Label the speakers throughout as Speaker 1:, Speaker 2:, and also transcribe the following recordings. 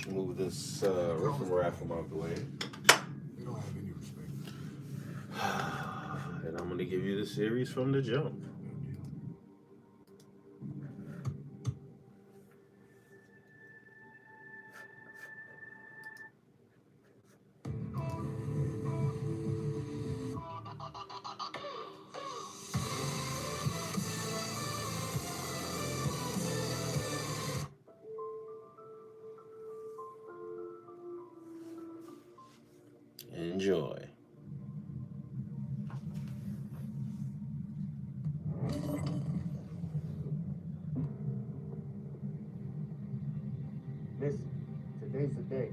Speaker 1: Move this riffle-raffle out the way.
Speaker 2: They don't have any respect.
Speaker 1: And I'm going to give you the series from the jump. Enjoy.
Speaker 3: Listen, today's the day.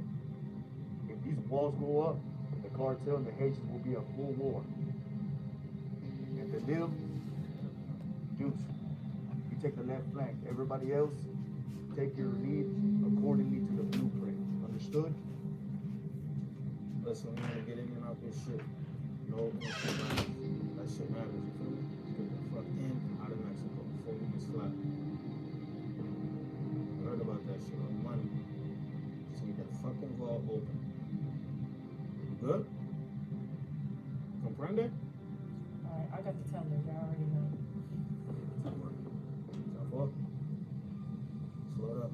Speaker 3: If these walls go up, the cartel and the Haitians will be a full war. And the deal, Deuce, you take the left flank. Everybody else, take your lead accordingly to the blueprint. Understood?
Speaker 4: Listen, we wanna get in and out this shit. No shit matters. That shit matters, you feel me? Get the fuck in and out of Mexico before we get slapped. I heard about that shit on money. Just need that fucking vault open. You good? Comprende?
Speaker 5: Alright, I got the tender, y'all already know.
Speaker 4: Stop up. Slow it up.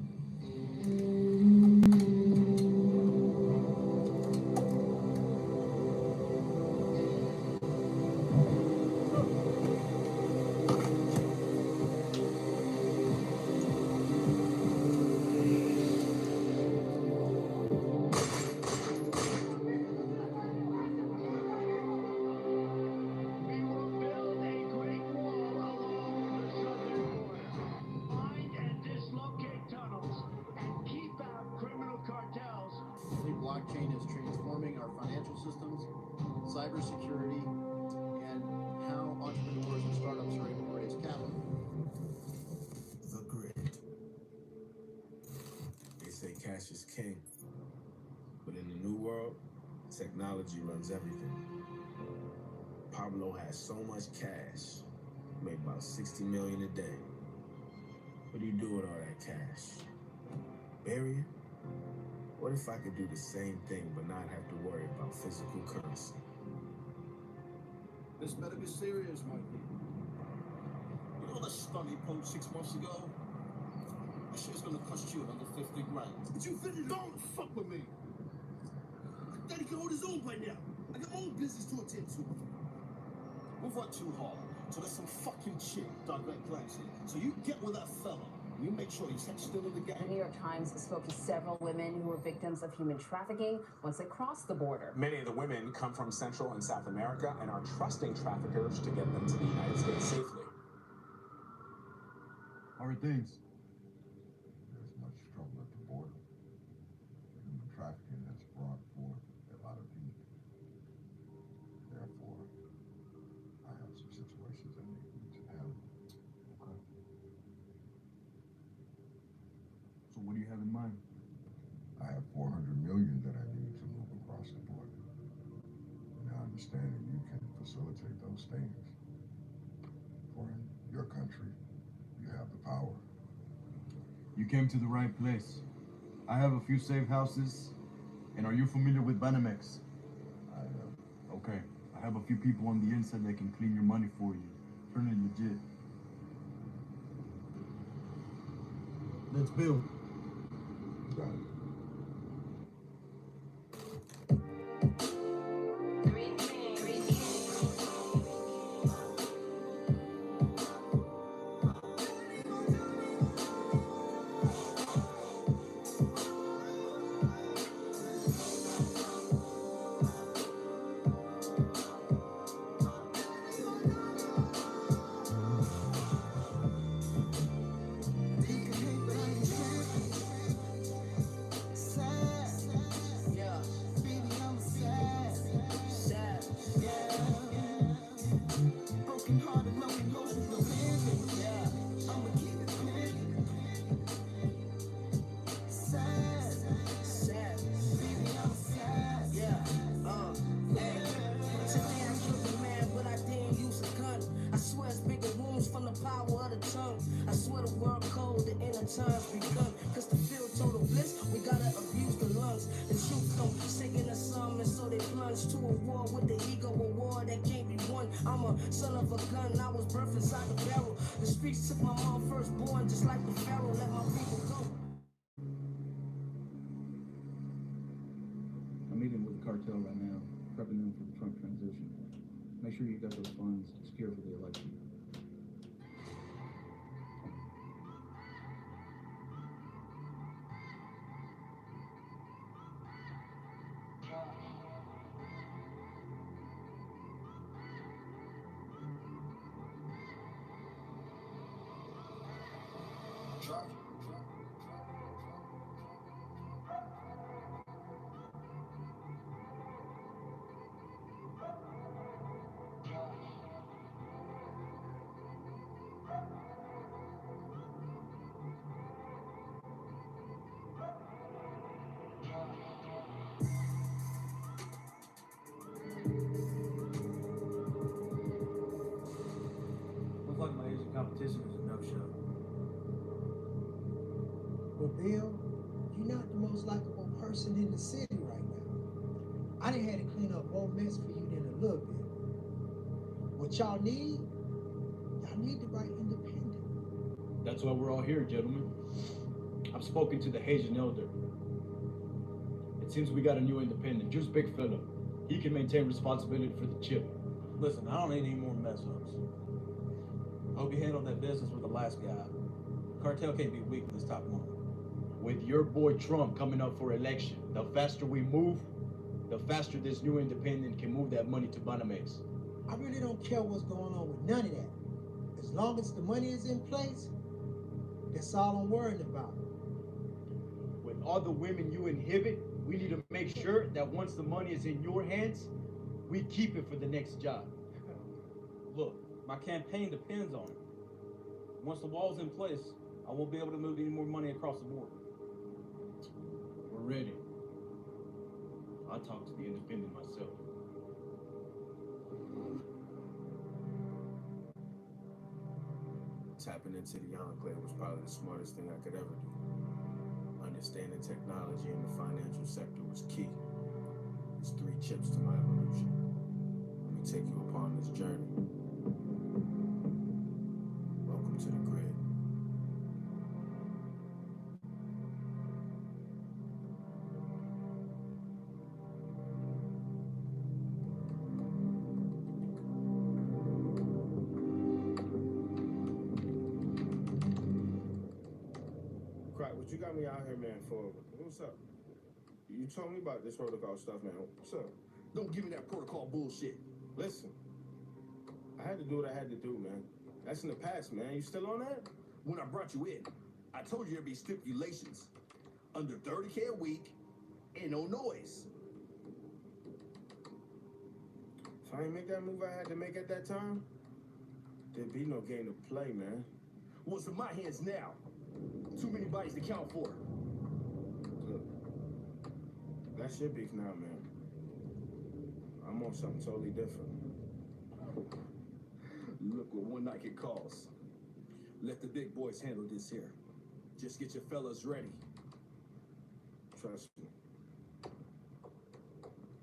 Speaker 6: Blockchain is transforming our financial systems, cybersecurity, and how entrepreneurs and startups are able to raise capital.
Speaker 2: The grid. They say cash is king, but in the new world, technology runs everything. Pablo has so much cash, make about 60 million a day. What do you do with all that cash? Bury it? What if I could do the same thing but not have to worry about physical currency?
Speaker 6: This better be serious, Mikey. You know that stunt he pulled 6 months ago? That shit's gonna cost you another 50 grand. But you finish, don't fuck with me. Daddy can hold his own by now. I got my own business to attend to. Move right too hard. So there's some fucking chick, direct Clancy. So you get with that fella. You make sure he's still in the game.
Speaker 7: The New York Times spoke to several women who were victims of human trafficking once they crossed the border.
Speaker 8: Many of the women come from Central and South America and are trusting traffickers to get them to the United States safely.
Speaker 9: How are things?
Speaker 10: There's much trouble at the border. Human trafficking has brought forth a lot of heat. Therefore, I have some situations I need to handle.
Speaker 9: Okay. So what do you have in mind?
Speaker 10: I have 400 million that I need to move across the border. Now, understanding you can facilitate those things. For in your country, you have the power.
Speaker 9: You came to the right place. I have a few safe houses. And are you familiar with Banamex?
Speaker 10: I am.
Speaker 9: Okay. I have a few people on the inside that can clean your money for you. Turn it legit.
Speaker 4: Let's build.
Speaker 10: Got it.
Speaker 11: guns. The truth don't sink in the sum, and so they plunge to a war with the ego, a war that can't be won. I'm a son of a gun, I was birthed inside the barrel. The streets took my mom firstborn, just like the pharaoh. Let my people go.
Speaker 12: I'm meeting with the cartel right now, prepping them for the Trump transition. Make sure you got those funds secure for the election. Looks like my Asian competition is a no-show.
Speaker 13: But Bill, you're not the most likable person in the city right now. I done had to clean up more mess for you than a little bit. What y'all need to write independent.
Speaker 12: That's why we're all here, gentlemen. I've spoken to the Haitian elder. It seems we got a new independent, just big fella. He can maintain responsibility for the chip.
Speaker 14: Listen, I don't need any more mess-ups. I hope you handled that business with the last guy. Cartel can't be weak with this top money.
Speaker 12: With your boy Trump coming up for election, the faster we move, the faster this new independent can move that money to Banamex.
Speaker 13: I really don't care what's going on with none of that. As long as the money is in place, that's all I'm worried about.
Speaker 12: With all the women you inhibit, we need to make sure that once the money is in your hands, we keep it for the next job.
Speaker 14: Look, my campaign depends on it. Once the wall's in place, I won't be able to move any more money across the border.
Speaker 12: We're ready. I'll talk to the independent myself.
Speaker 2: Tapping into the Enclave was probably the smartest thing I could ever do. Understanding technology in the financial sector was key. It's 3 chips to my evolution. Let me take you upon this journey. Welcome to the grid. What you got me out here, man, for? What's up? You told me about this protocol stuff, man. What's up?
Speaker 6: Don't give me that protocol bullshit.
Speaker 2: Listen, I had to do what I had to do, man. That's in the past, man. You still on that?
Speaker 6: When I brought you in, I told you there'd be stipulations. Under 30K a week, and no noise.
Speaker 2: If I ain't make that move I had to make at that time, there'd be no game to play, man.
Speaker 6: Well, it's in my hands now. Too many bodies to count for.
Speaker 2: Look, that's your beef now, man. I'm on something totally different.
Speaker 6: Look what one night can cause. Let the big boys handle this here. Just get your fellas ready.
Speaker 2: Trust me.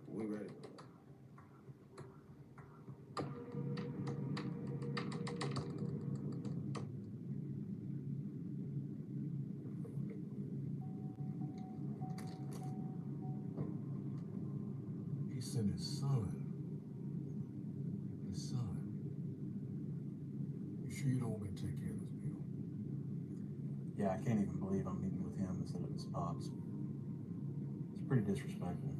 Speaker 2: We ready.
Speaker 10: He sent his son. His son. You sure you don't want me to take care of this, Bill?
Speaker 14: Yeah, I can't even believe I'm meeting with him instead of his pops. It's pretty disrespectful.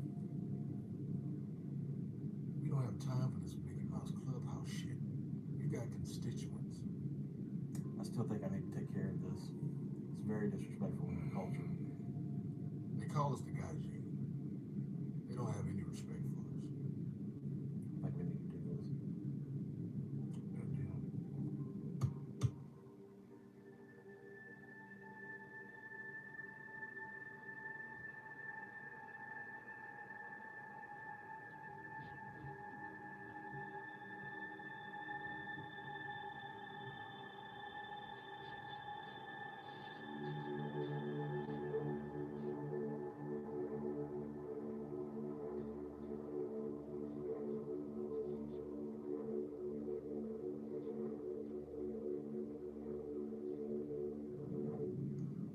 Speaker 10: We don't have time for this Mickey Mouse clubhouse shit. You got constituents.
Speaker 14: I still think I need to take care of this. It's very disrespectful in our culture.
Speaker 10: They call us the guys union. They don't have any respect for us.
Speaker 14: I think we need to do this.
Speaker 10: Good deal.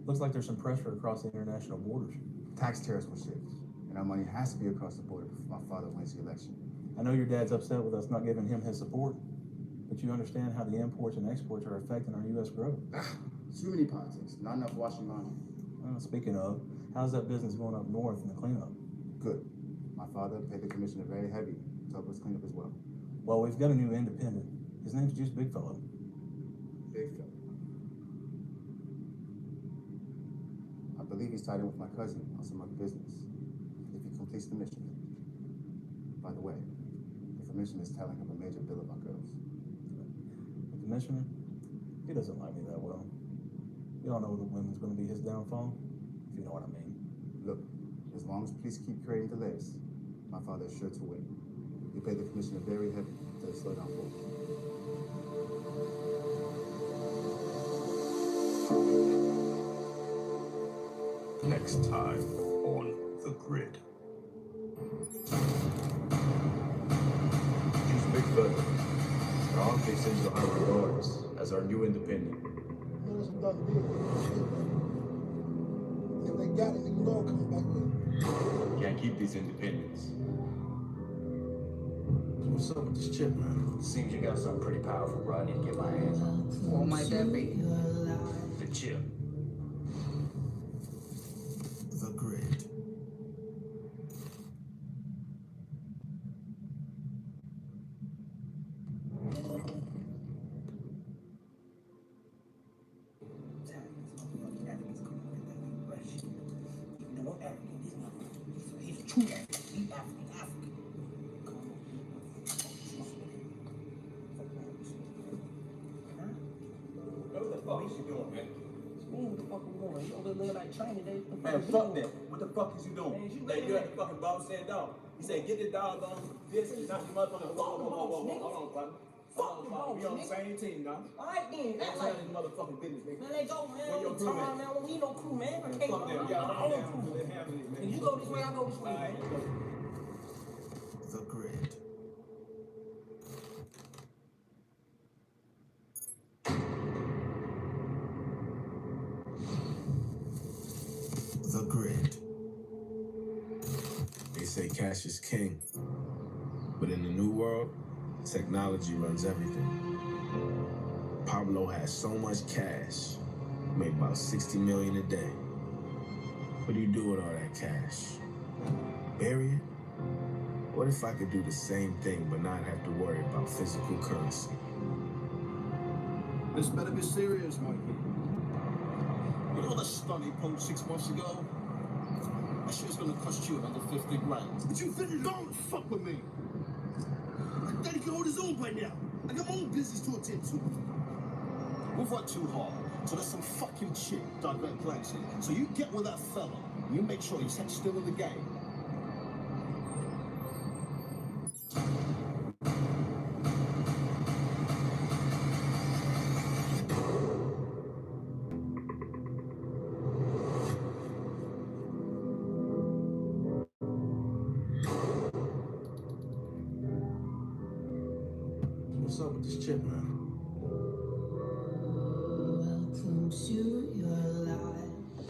Speaker 14: Looks like there's some pressure across the international borders.
Speaker 3: Tax tariffs will shift, and our money has to be across the border before my father wins the election.
Speaker 14: I know your dad's upset with us not giving him his support, but you understand how the imports and exports are affecting our U.S. growth.
Speaker 3: Too many politics, not enough washing laundry.
Speaker 14: Well, speaking of, how's that business going up north in the cleanup?
Speaker 3: Good. My father paid the commissioner very heavy to help us clean up as well.
Speaker 14: Well, we've got a new independent. His name's Juice Bigfellow.
Speaker 3: Bigfellow. I believe he's tied in with my cousin on some other business. If he completes the mission. By the way, the commissioner is telling him a major bill of our girls.
Speaker 14: The commissioner? He doesn't like me that well. You don't know the women's going to be his downfall, if you know what I mean.
Speaker 3: Look, as long as police keep creating delays, my father is sure to win. He paid the commissioner very heavy to slow down forward.
Speaker 15: Next time on The Grid.
Speaker 12: Juice Bigfellow. Our office sends you high regards as our new independent.
Speaker 13: There's some done deal. If they got it, they can all come back with it.
Speaker 12: Can't keep these independents.
Speaker 2: What's up with this chip, man?
Speaker 16: Seems you got something pretty powerful, bro. I need to get my hands on.
Speaker 11: What might that be?
Speaker 16: The chip.
Speaker 2: The Grid.
Speaker 14: Man, fuck that. What the fuck is you doing? Hey, you at the fucking boss stand dog. He said, get the dog on this and not the motherfucker. Whoa. Hold on, partner. We on the same team, dog.
Speaker 11: Alright then,
Speaker 14: That's like this motherfucking business, nigga.
Speaker 11: Man, let go, man.
Speaker 14: Where your crew at?
Speaker 11: Man, I don't need no crew, man. I
Speaker 14: Man,
Speaker 11: can't
Speaker 14: fuck them.
Speaker 11: go.
Speaker 14: Yeah,
Speaker 11: I
Speaker 14: I'm
Speaker 11: don't
Speaker 14: down
Speaker 11: crew.
Speaker 14: to the handle it, man.
Speaker 11: If you go this way, I go this way.
Speaker 14: All right, let's go.
Speaker 2: The Grid. The Grid. They say cash is king. But in the new world, technology runs everything. Pablo has so much cash, made about 60 million a day. What do you do with all that cash? Bury it? What if I could do the same thing but not have to worry about physical currency?
Speaker 6: This better be serious, Mikey. You know that stunt he pulled 6 months ago? That shit's gonna cost you another 50 grand. But you finna don't fuck with me. Daddy can hold his own right now. I got my own business to attend to. We've worked too hard, so there's some fucking chick divert plans here. So you get with that fella, and you make sure he's still in the game.
Speaker 2: What's up with this chip, man?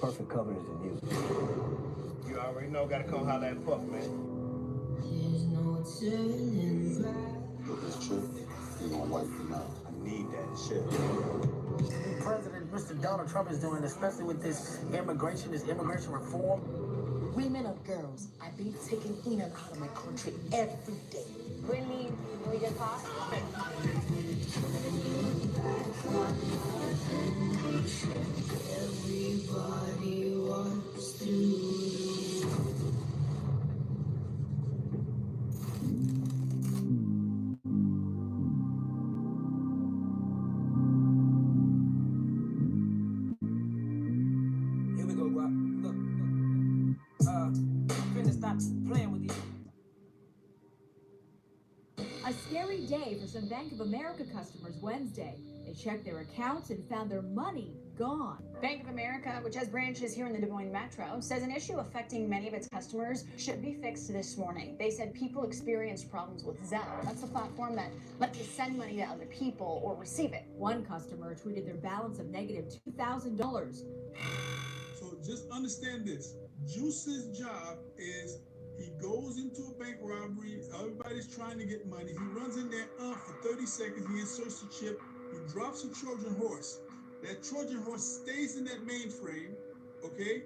Speaker 16: Perfect cover is the music.
Speaker 4: You already know, gotta come holler at Puff, man.
Speaker 10: Look, this chip, he gonna wipe him out.
Speaker 16: I need that shit.
Speaker 11: President Mr. Donald Trump is doing, especially with this immigration reform. Women or girls, I be taking in and out of my country every day.
Speaker 7: Really? We just talk?
Speaker 11: Everybody wants to.
Speaker 17: Here we go, Guap. Look. Finna stop playing with you.
Speaker 18: A scary day for some Bank of America customers Wednesday. They checked their accounts and found their money gone.
Speaker 19: Bank of America, which has branches here in the Des Moines Metro, says an issue affecting many of its customers should be fixed this morning. They said people experienced problems with Zelle. That's the platform that lets you send money to other people or receive it.
Speaker 18: One customer tweeted their balance of negative $2,000.
Speaker 20: just understand this. Juice's job is he goes into a bank robbery. Everybody's trying to get money. He runs in there for 30 seconds. He inserts the chip. He drops a Trojan horse. That Trojan horse stays in that mainframe, okay?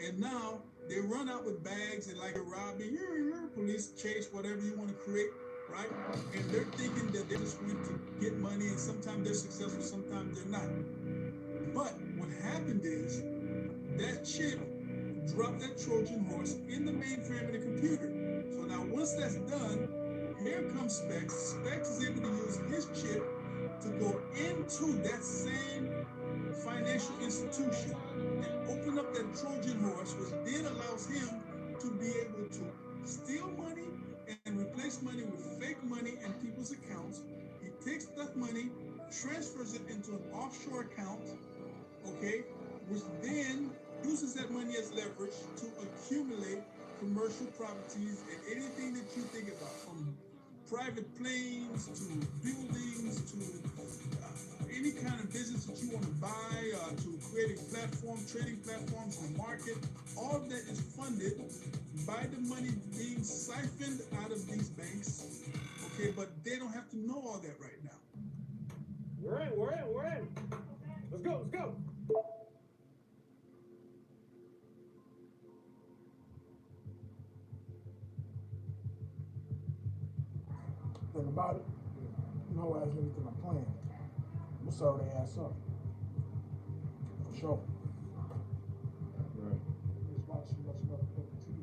Speaker 20: And now they run out with bags and like a robbery, police chase, whatever you want to create, right? And they're thinking that they just went to get money, and sometimes they're successful, sometimes they're not. But what happened is that chip dropped that Trojan horse in the mainframe of the computer. So now once that's done, here comes Specs. Specs is able to use his chip to go into that same financial institution and open up that Trojan horse, which then allows him to be able to steal money and replace money with fake money in people's accounts. He takes that money, transfers it into an offshore account, okay, which then uses that money as leverage to accumulate commercial properties and anything that you think about, from private planes to buildings to any kind of business that you want to buy, to creating platforms, trading platforms in the market. All of that is funded by the money being siphoned out of these banks, okay, but they don't have to know all that right now.
Speaker 4: We're in. Let's go.
Speaker 13: Think about it. No ass niggas think I'm playing. I'm gonna serve their ass up. For sure.
Speaker 12: Right.
Speaker 13: Just watch too much motherfucking TV.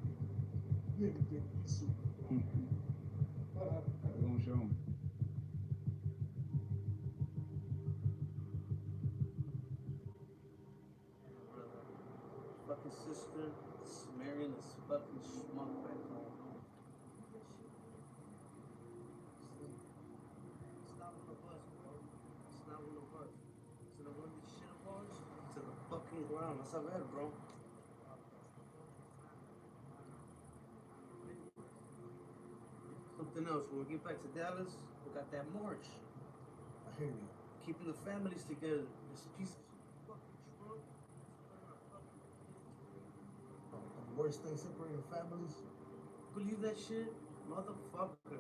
Speaker 13: Nigga think he's super.
Speaker 12: They're gonna show 'em.
Speaker 6: Fucking sister is marrying this fucking schmuck back home. It's not one of us, bro. It's not one of us. It's gonna run this shit of ours to the fucking ground. Let's have it, bro. Something else. When we get back to Dallas, we got that march.
Speaker 13: I hear you.
Speaker 6: Keeping the families together. This piece of fucking Trump.
Speaker 13: The worst thing separating families.
Speaker 6: Believe that shit? Motherfucker.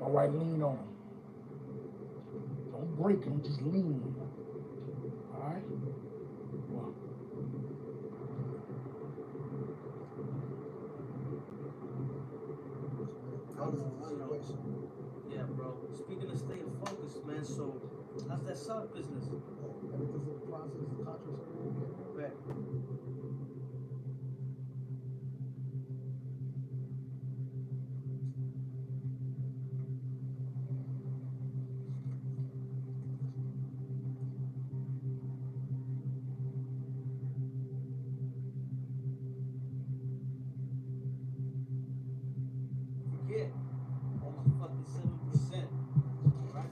Speaker 13: All right, lean on him. Don't break him, just lean. All right? Well, how is the situation?
Speaker 6: Yeah, bro. Speaking of staying focused, man, so how's that sub business?
Speaker 13: Everything's in the process, the contracts are
Speaker 6: Back. Yeah. Almost fucking 7%. Right?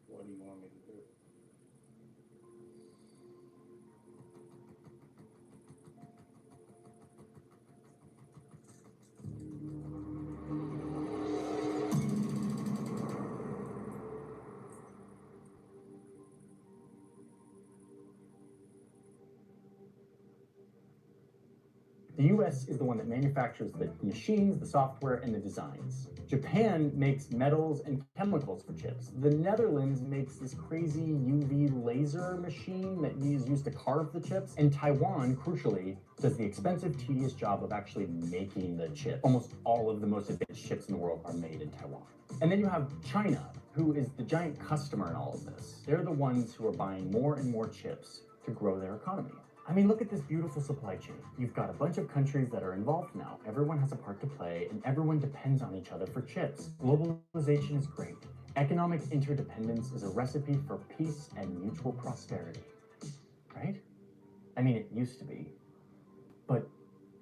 Speaker 12: What do you want me to do?
Speaker 21: The US is the one that manufactures the machines, the software, and the designs. Japan makes metals and chemicals for chips. The Netherlands makes this crazy UV laser machine that is used to carve the chips. And Taiwan, crucially, does the expensive, tedious job of actually making the chip. Almost all of the most advanced chips in the world are made in Taiwan. And then you have China, who is the giant customer in all of this. They're the ones who are buying more and more chips to grow their economy. I mean, look at this beautiful supply chain. You've got a bunch of countries that are involved now. Everyone has a part to play, and everyone depends on each other for chips. Globalization is great. Economic interdependence is a recipe for peace and mutual prosperity. Right? I mean, it used to be. But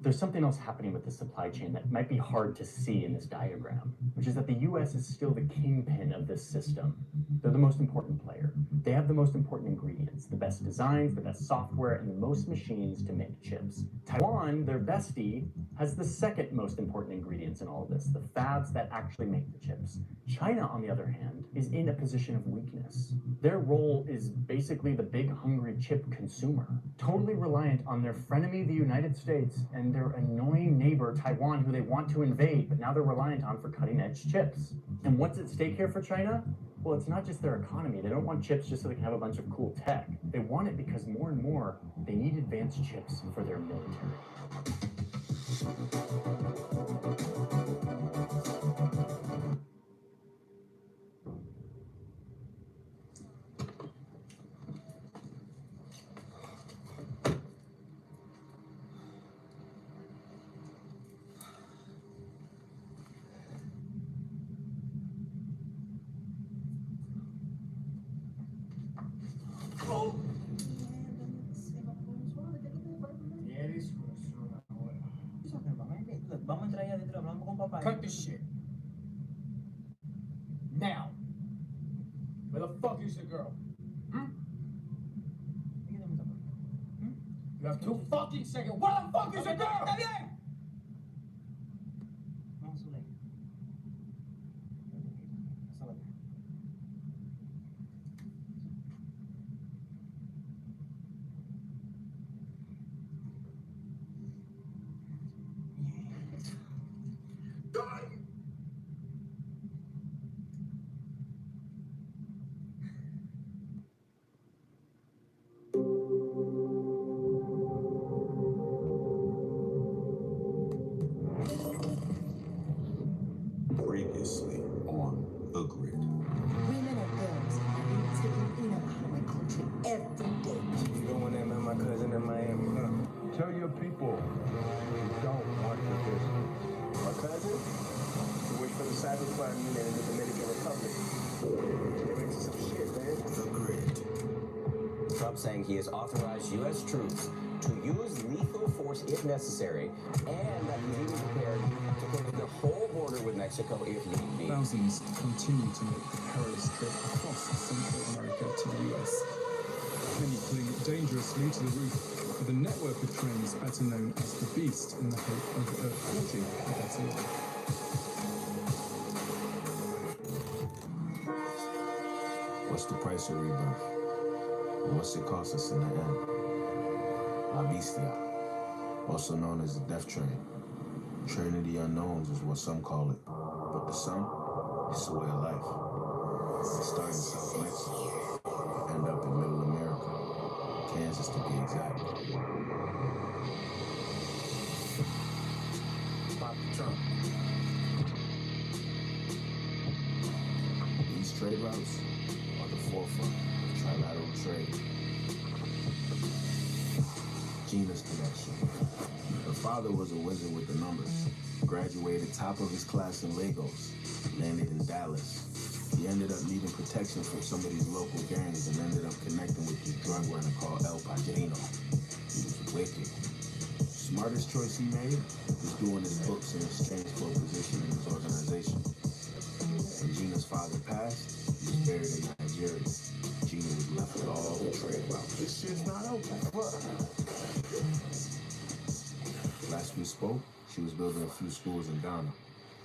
Speaker 21: there's something else happening with the supply chain that might be hard to see in this diagram, which is that the US is still the kingpin of this system. They're the most important player. They have the most important ingredients, the best designs, the best software, and the most machines to make chips. Taiwan, their bestie, has the second most important ingredients in all of this, the fabs that actually make the chips. China, on the other hand, is in a position of weakness. Their role is basically the big hungry chip consumer, totally reliant on their frenemy, the United States, and their annoying neighbor, Taiwan, who they want to invade, but now they're reliant on for cutting-edge chips. And what's at stake here for China? Well, it's not just their economy. They don't want chips just so they can have a bunch of cool tech. They want it because more and more, they need advanced chips for their military.
Speaker 17: Look, vamos a entrar ahí adentro, hablamos con papá.
Speaker 4: Cut this shit. Now. Where the fuck is the girl? You have 2 fucking seconds. Where the fuck is the girl?
Speaker 17: Está bien. Vamos, Solay.
Speaker 15: Previously on The Grid.
Speaker 11: Women are girls, and they taken in and out of my country every day.
Speaker 16: You don't want that, man, my cousin in Miami, huh?
Speaker 10: Tell your people you don't want your business.
Speaker 16: My cousin? He works for the cybercrime unit in the Dominican Republic. They're into some shit, man.
Speaker 15: The Grid.
Speaker 1: Trump saying he has authorized U.S. troops to use lethal force if necessary, and that he's even prepared to close the whole border with Mexico if need be.
Speaker 22: Thousands continue to make the perilous trip across Central America to the US. Many cling dangerously to the roof of a network of trains better known as the Beast in the hope of courting a better life.
Speaker 2: What's the price of rebirth? And what's it cost us in the end? La Bestia, also known as the Death Train. Train of the unknowns is what some call it. But the sun, it's a way of life. Start in South Mexico, end up in Middle America, Kansas to be exact. Pop the trunk. These trade routes are the forefront of trilateral trade. Gina's connection. Her father was a wizard with the numbers. Graduated top of his class in Lagos. Landed in Dallas. He ended up needing protection from some of these local gangs and ended up connecting with this drug runner called El Padrino. He was wicked. Smartest choice he made was doing his books in exchange for a position in his organization. When Gina's father passed, he was buried in Nigeria. Gina was left with all the trade routes.
Speaker 10: This shit's not open. Fuck.
Speaker 2: Last we spoke, she was building a few schools in Ghana.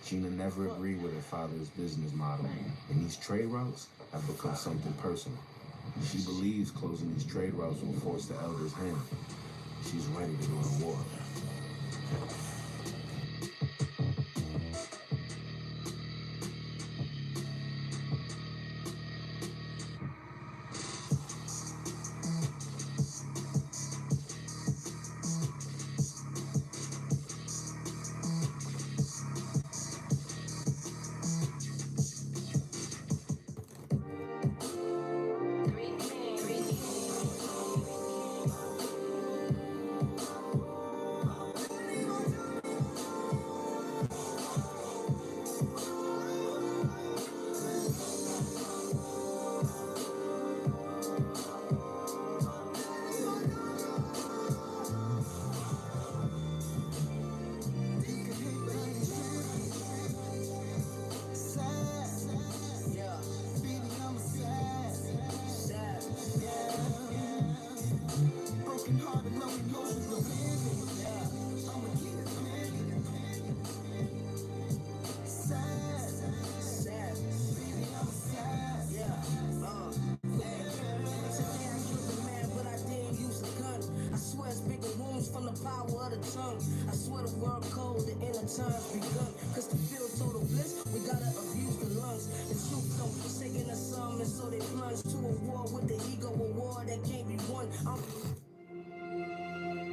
Speaker 2: Gina never agreed with her father's business model, and these trade routes have become something personal. She believes closing these trade routes will force the elders' hand. She's ready to go to war.
Speaker 11: tongue. I swear the world cold, the inner times begun. Cause to feel total bliss, we gotta abuse the lungs. The truth don't forsake in the sum, and so they plunge to a war with the ego, a war that can't be won.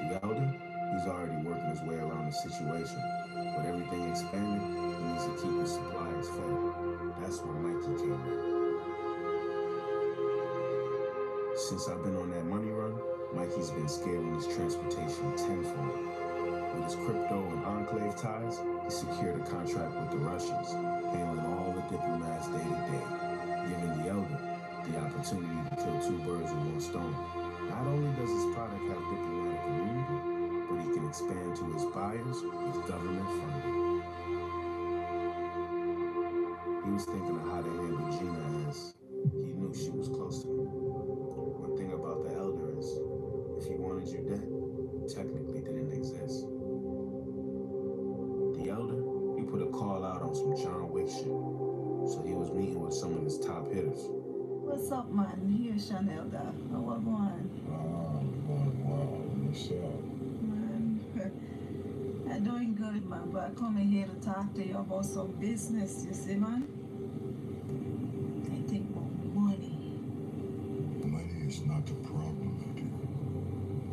Speaker 2: The elder, he's already working his way around the situation. With everything expanding, he needs to keep his suppliers fed. That's where Mikey came in. Since I've been on that money run, Mikey's been scaling his transportation tenfold. With his crypto and enclave ties, he secured a contract with the Russians, handling all the diplomats day to day, giving the elder the opportunity to kill two birds with one stone. Not only does his product have diplomatic immunity, but he can expand to his buyers with government funding. He was thinking of how to handle Gina as he knew she was close to him. One thing about the elder is, if he wanted you dead, technically didn't exist. The elder, he put a call out on some John Wick shit, so he was meeting with some of his top hitters.
Speaker 5: What's up, man? Here's Chanel, da. How are you going?
Speaker 10: Going well. Yourself?
Speaker 5: Man, I'm doing good, man, but I'm coming here to talk to you about some business, you see, man? I think about money.
Speaker 10: Money is not the problem, lady.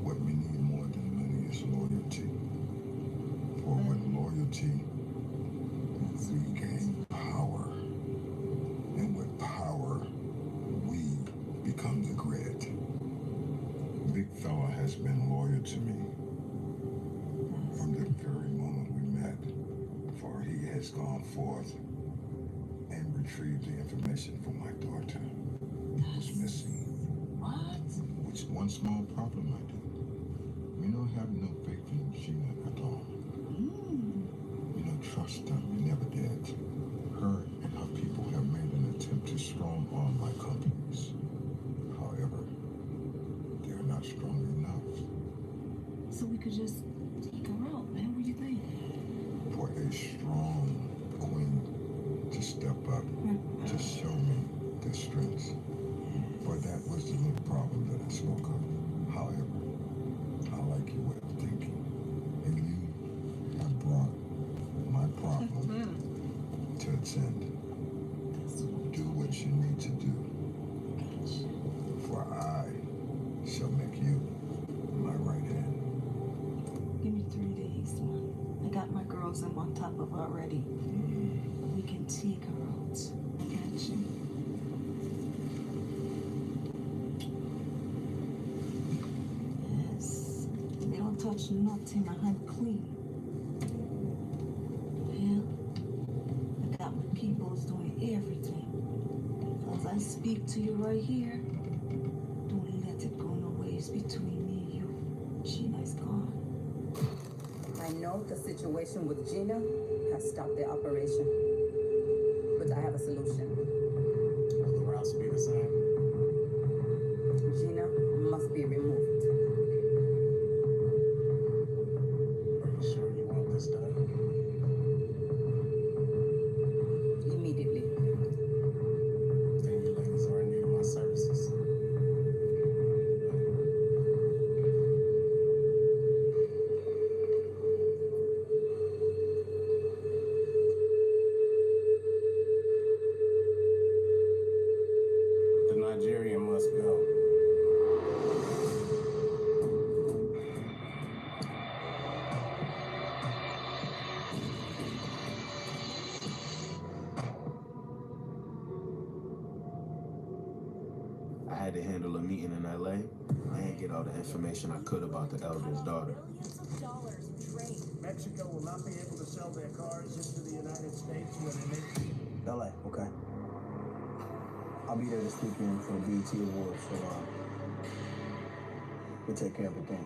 Speaker 10: What we need more than money is loyalty. For with loyalty, we gain power. And with power, we become the grid. Big fella has been loyal to me from the very moment we met, for he has gone forth and retrieved the information from my daughter who was missing.
Speaker 5: What?
Speaker 10: Which one small problem I do. We don't have no faith in Gina at all. We don't trust them. We never did. Her and her people have made an attempt to strong arm my companies. However, they're not strong enough.
Speaker 5: So we could just take her out, man. What do you think?
Speaker 10: For a strong queen to step up to show me the strength. For that was the little problem that I spoke of. However, I like your way of thinking. And you have brought my problem to its end. Do what you need to do. For I shall make you my right hand.
Speaker 5: Give me 3 days, man. I got my girls in on top of her already. We can take her out. I got you. Yes. They don't touch nothing. I'm clean. Yeah. I got my peoples doing everything. As I speak to you right here, don't let it go no ways between me and you. Gina's gone.
Speaker 7: I know the situation with Gina has stopped the operation, but I have a solution.
Speaker 4: Will the routes be the same?
Speaker 7: Gina must be removed.
Speaker 4: Are you sure you want this done?
Speaker 7: Immediately.
Speaker 4: Then you ladies are in need of my services. The Nigerian must go.
Speaker 2: I had to handle a meeting in LA and get all the information I could about the elder's daughter.
Speaker 16: Mexico will not be able to sell their cars into the United States when they make
Speaker 8: LA, okay. I'll be there this weekend for the BET Awards, so we'll take care of everything.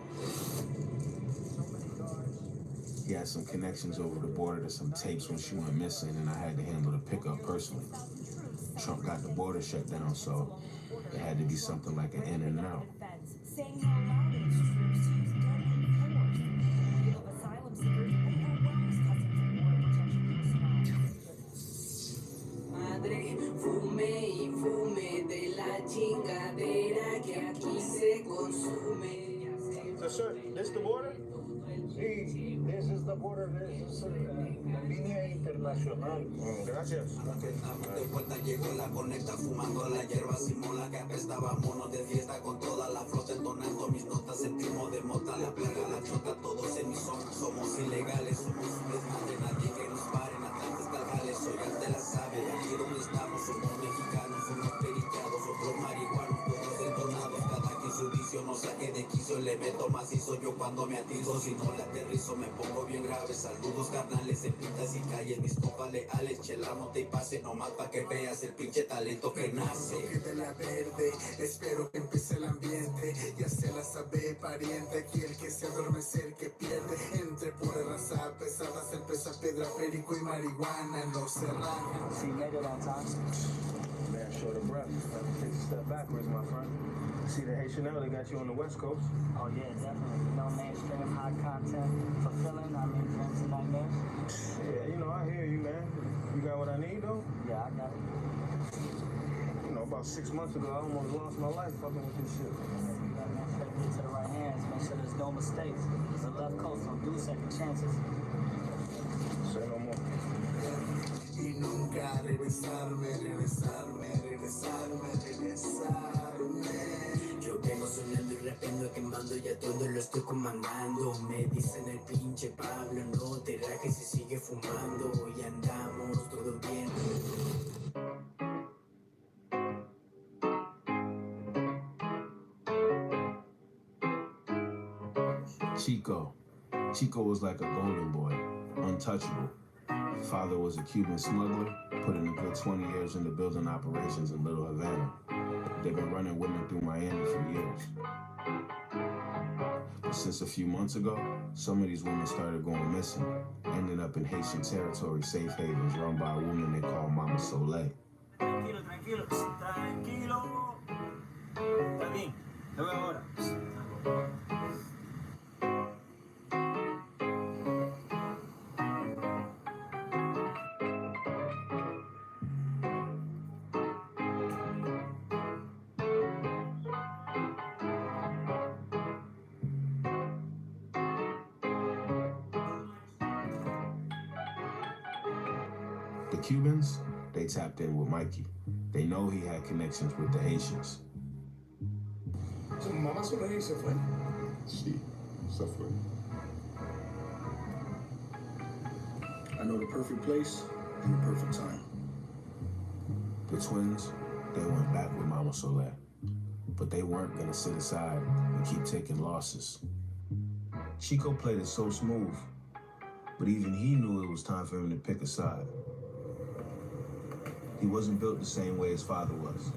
Speaker 2: He had some connections over the border to some tapes when she went missing, and I had to handle the pickup personally. Trump got the border shut down, so it had to be something like an in and out.
Speaker 18: Saying how allowed its troops to use deadly force to give asylum seekers overwhelms customs and border protection personnel.
Speaker 11: Madre, fume y fume de la chingadera que aquí se consume.
Speaker 16: So, sir, this the border?
Speaker 3: Hey,
Speaker 9: the border es línea internacional.
Speaker 2: Gracias.
Speaker 14: De vuelta llegó la conecta fumando la hierba sin mola que apestaba monos de fiesta con toda la flota entonando mis notas el primo de mota la plaga la chota todos en mi zona somos ilegales somos un desmadre nadie que nos pare natantes calgales soy ante la sabe aquí donde estamos somos mexicanos unos periqueados otros marihuanos todos entonados cada quien su vicio no saque de quicio le meto macizo yo cuando me atizo si no le aterrizo me pongo bien grave saludos carnales en pintas y calles mis compas leales chela no te pase nomás pa' que veas el pinche talento que nace
Speaker 23: Que de la verde, espero que empiece el ambiente. Ya se la sabe, pariente. Aquí el que se adormece, el que pierde. Entre pura raza pesada, cerveza, pedra, perico y marihuana. No se rajan.
Speaker 16: See, you made it on time. Man, short of breath. Take a step backwards, my friend. See the Haitian they got you on the West Coast.
Speaker 17: Oh yeah, definitely. You know, mainstream, high content, fulfilling. I mean, dreams and nightmares.
Speaker 16: Yeah, you know, I hear you, man. You got what I need, though?
Speaker 17: Yeah, I got it.
Speaker 16: You know, about 6 months ago, I almost lost my life fucking with this shit.
Speaker 17: You gotta make sure to get to the right hands. Make sure there's no mistakes. The left coast don't do second chances.
Speaker 16: Say no more.
Speaker 23: Y nunca regresarme.
Speaker 14: Yo vengo soñando y rapeando, quemando, ya todo lo estoy comandando. Me dicen el pinche Pablo, no te rajes y sigue fumando. Y andamos todo bien.
Speaker 2: Chico was like a golden boy, untouchable. Father was a Cuban smuggler, put in a good 20 years into building operations in Little Havana. They've been running women through Miami for years. But since a few months ago, some of these women started going missing, ended up in Haitian territory safe havens run by a woman they call Mama Solay.
Speaker 17: Tranquilo. Está bien. Te veo ahora.
Speaker 2: The Cubans, they tapped in with Mikey. They know he had connections with the Haitians.
Speaker 10: So Mama Solay se fue. Sí, se fue.
Speaker 6: I know the perfect place and the perfect time.
Speaker 2: The twins, they went back with Mama Solay. But they weren't gonna sit aside and keep taking losses. Chico played it so smooth, but even he knew it was time for him to pick a side. He wasn't built the same way his father was.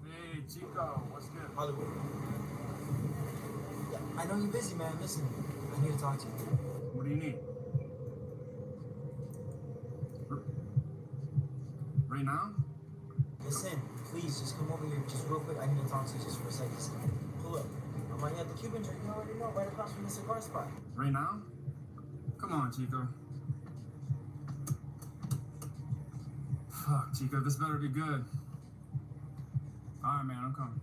Speaker 12: Hey, Chico, what's good?
Speaker 17: Hollywood. Yeah, I know you're busy, man. Listen, I need to talk to you.
Speaker 12: What do you need? Right now?
Speaker 17: Listen, please, just come over here, just real quick. I need to talk to you just for a second. Just pull up. I'm right here at the Cuban joint. You already know, right across from the cigar spot.
Speaker 12: Right now? Come on, Chico. Fuck, Chico, this better be good. All right, man, I'm coming.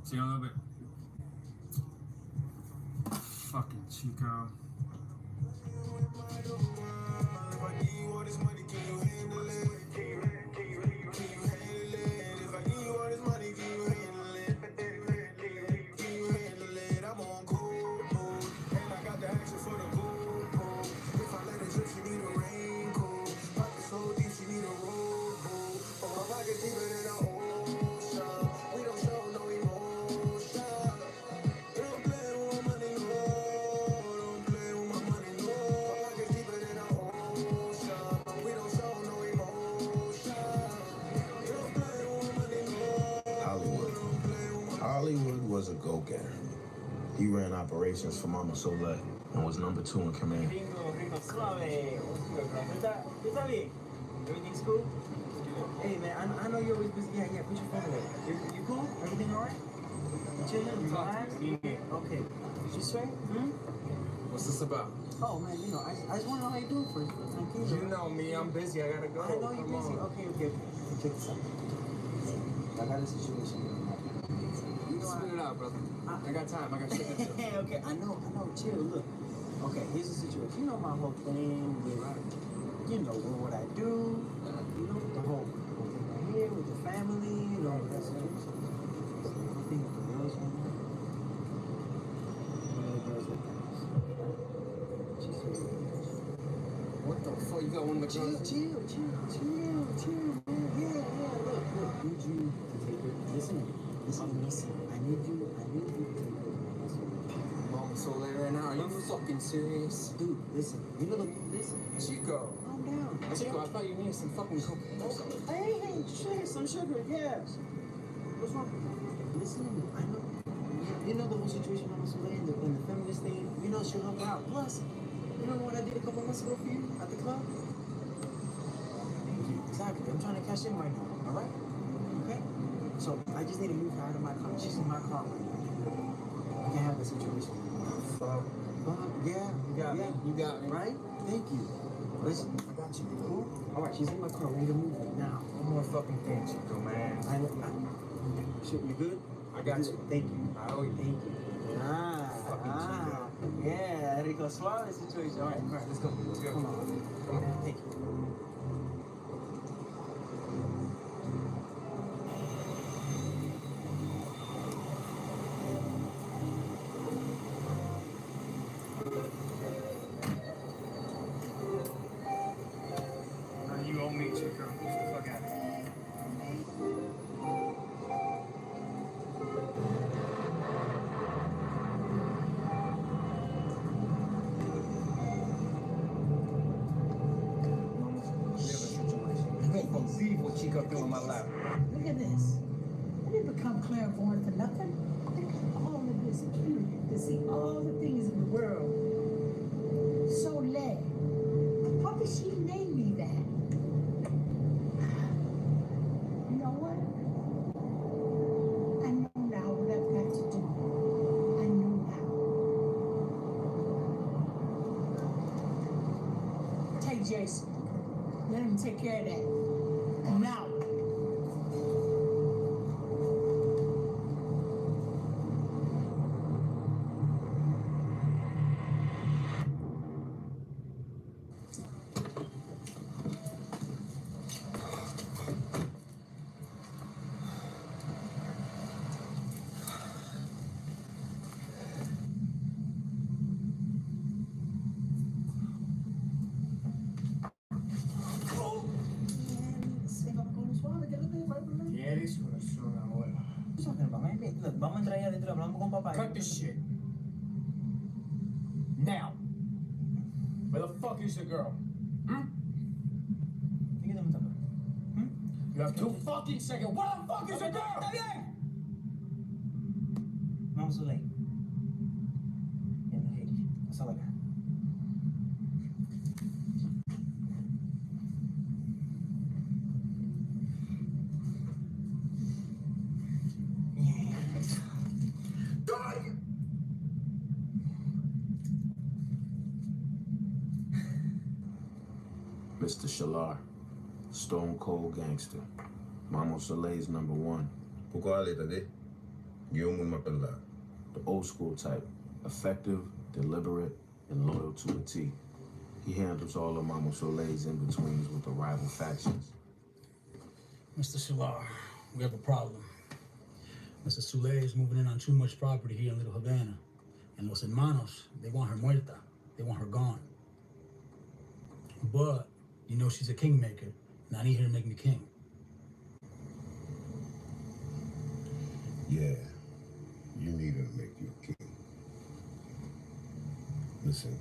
Speaker 12: See you in a little bit. Fucking Chico.
Speaker 2: Hollywood was a go-getter. He ran operations for Mama Solay and was number 2 in command.
Speaker 17: Rico, suave. ¿Está bien? Everything's cool? Hey, man, I know you're always busy. Yeah, put your phone away. You cool? Everything all right? You chilling? You relaxed? Okay. Did you swear?
Speaker 13: What's this about?
Speaker 17: Oh man, you know, I just want to know how you doing first.
Speaker 13: You know me, I'm busy. I gotta go.
Speaker 17: I know you're
Speaker 13: Come
Speaker 17: busy.
Speaker 13: on.
Speaker 17: Okay. Check this out. I got a situation. You know,
Speaker 13: Spit it out, brother. I got time. I got shit to do.
Speaker 17: Okay, I know. Chill. Look. Okay, here's the situation. You know my whole thing with, you know, what I do. You know, the whole thing right here with the family. You know, that situation. The thing with the girls right now. One of the girls with
Speaker 13: What the fuck? You got one of the girls?
Speaker 17: Chill, man. Yeah. Look. Need you to take it. Listen. I need you to take it.
Speaker 13: Mom, Solay right now. Are you fucking serious?
Speaker 17: Dude, listen. You know listen.
Speaker 13: Chico.
Speaker 17: Calm down.
Speaker 13: Chico, I thought you needed some fucking cocaine or something.
Speaker 17: Hey, shit, some sugar, yeah. What's wrong? Listen to me. I know. You know the whole situation on Solay and the feminist thing. You know she'll help out. Plus, you know what I did a couple months ago for you at the club? Thank you. Exactly. I'm trying to cash in right now. All right? Okay? So I just need to move her out of my car. She's in my car right now. I can't have that situation.
Speaker 13: Fuck.
Speaker 17: Yeah.
Speaker 13: You got me.
Speaker 17: Right? Thank you. Listen, I got you. Cool? All right, she's in my car. We need to move her now.
Speaker 13: One more fucking thing, Chico, man.
Speaker 17: Shit, you good?
Speaker 13: I got you.
Speaker 17: Thank you.
Speaker 13: I owe you.
Speaker 17: Thank you. Yeah, Rico Suave situation. All right, let's go. Come on. Thank you.
Speaker 13: You owe me, Chico. Get the fuck out of here. You won't believe what Chico doing in my lap.
Speaker 19: Look at this. I didn't become clairvoyant for nothing. I got all of this ability to see all the things in the world. Solay. Why did she name me that? You know what? I know now what I've got to do. I know now. Take Jason. Let him take care of that. Now.
Speaker 17: Look, vamos a entrar ahí adentro, hablamos con papá.
Speaker 13: Cut this shit. Now. Where the fuck is the girl? You have 2 fucking seconds. Where the fuck is the girl?
Speaker 17: Está bien. Vamos a Solay. In the Haiti. That's all I got.
Speaker 2: Mr. Shalar, stone cold gangster. Mamo Solay's #1. The old school type, effective, deliberate, and loyal to a T. He handles all of Mamo Solay's in-betweens with the rival factions.
Speaker 20: Mr. Shalar, we have a problem. Mr. Solay is moving in on too much property here in Little Havana. And Los Hermanos, they want her muerta. They want her gone. But, you know she's a kingmaker, and I need her to make me king.
Speaker 10: Yeah, you need her to make you a king. Listen,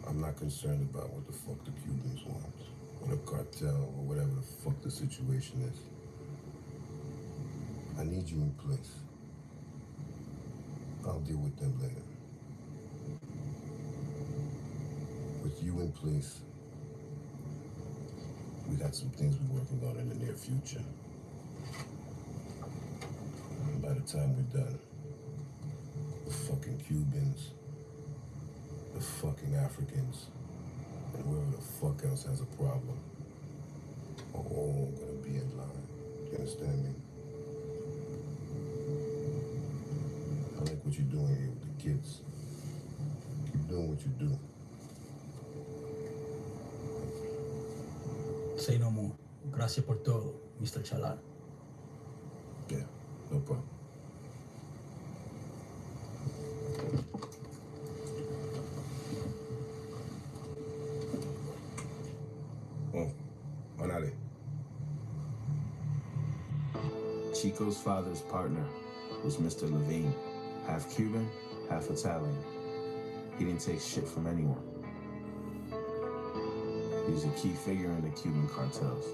Speaker 10: I'm not concerned about what the fuck the Cubans want, or the cartel, or whatever the fuck the situation is. I need you in place. I'll deal with them later. With you in place, we got some things we're working on in the near future. And by the time we're done, the fucking Cubans
Speaker 2: the fucking Africans and whoever the fuck else has a problem are all gonna be in line. You understand me? I like what you're doing here with the kids. Keep doing what you do.
Speaker 20: Say no more. Gracias por todo, Mr. Chalar.
Speaker 2: Yeah, no problem. Oh, Manale. Chico's father's partner was Mr. Levine, half Cuban, half Italian. He didn't take shit from anyone. He was a key figure in the Cuban cartels.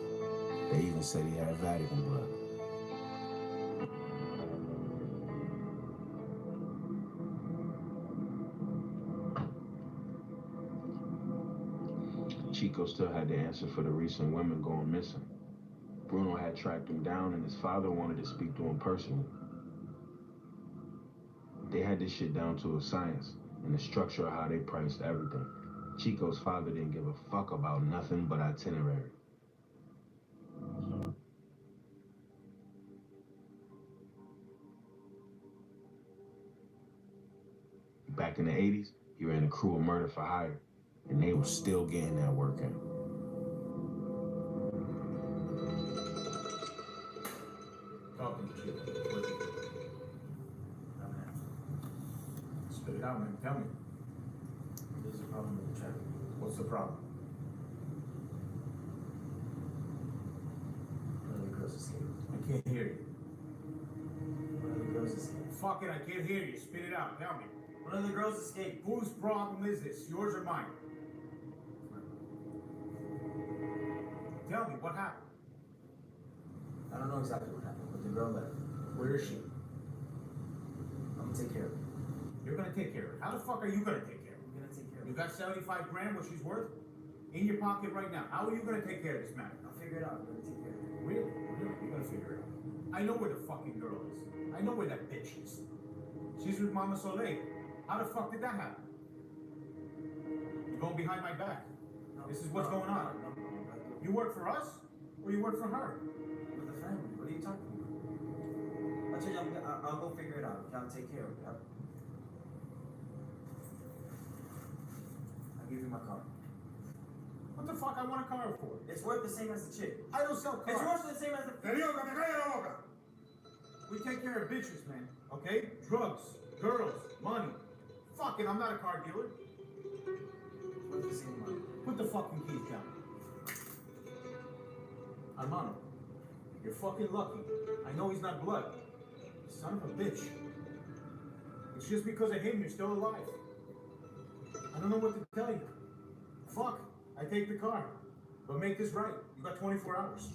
Speaker 2: They even said he had Vatican blood. Chico still had the answer for the recent women going missing. Bruno had tracked him down and his father wanted to speak to him personally. They had this shit down to a science and the structure of how they priced everything. Chico's father didn't give a fuck about nothing but itinerary. Back in the 80s, he ran a crew of murder for hire, and they were still getting that work in.
Speaker 12: Talking to Chico. Spit it out, man. Tell me.
Speaker 17: There's a problem with the traffic.
Speaker 12: What's the problem?
Speaker 17: One of the girls escaped.
Speaker 12: I can't hear you.
Speaker 17: One of the girls escaped.
Speaker 12: Fuck it, I can't hear you. Spit it out. Tell me.
Speaker 17: One of the girls escaped.
Speaker 12: Whose problem is this? Yours or mine? Tell me, what happened?
Speaker 17: I don't know exactly what happened, but the girl left.
Speaker 12: Where is she?
Speaker 17: I'm gonna take care of her.
Speaker 12: You're gonna take care of her. How the fuck are you gonna take care of her?
Speaker 17: I'm gonna take care of her.
Speaker 12: You got 75 grand, what she's worth? In your pocket right now. How are you gonna take care of this matter?
Speaker 17: I'll figure it out. I'm gonna take care of her.
Speaker 12: Really? Really? You're gonna figure it out. I know where the fucking girl is. I know where that bitch is. She's with Mama Solay. How the fuck did that happen? You're going behind my back. This is what's going on. You work for us, or you work for her?
Speaker 17: With the family. What are you talking about? I told you I'll go figure it out. I'll take care of it. I'll give you my car.
Speaker 12: What the fuck I want a car for?
Speaker 17: It's worth the same as the chick.
Speaker 12: I don't sell cars.
Speaker 17: It's worth the same as the...
Speaker 12: We take care of bitches, man. Okay? Drugs, girls, money. Fuck it, I'm not a car dealer.
Speaker 17: It's worth the same money.
Speaker 12: Put the fucking keys down. Armando, you're fucking lucky. I know he's not blood. Son of a bitch. It's just because of him you're still alive. I don't know what to tell you. Fuck, I take the car. But make this right. You got 24 hours.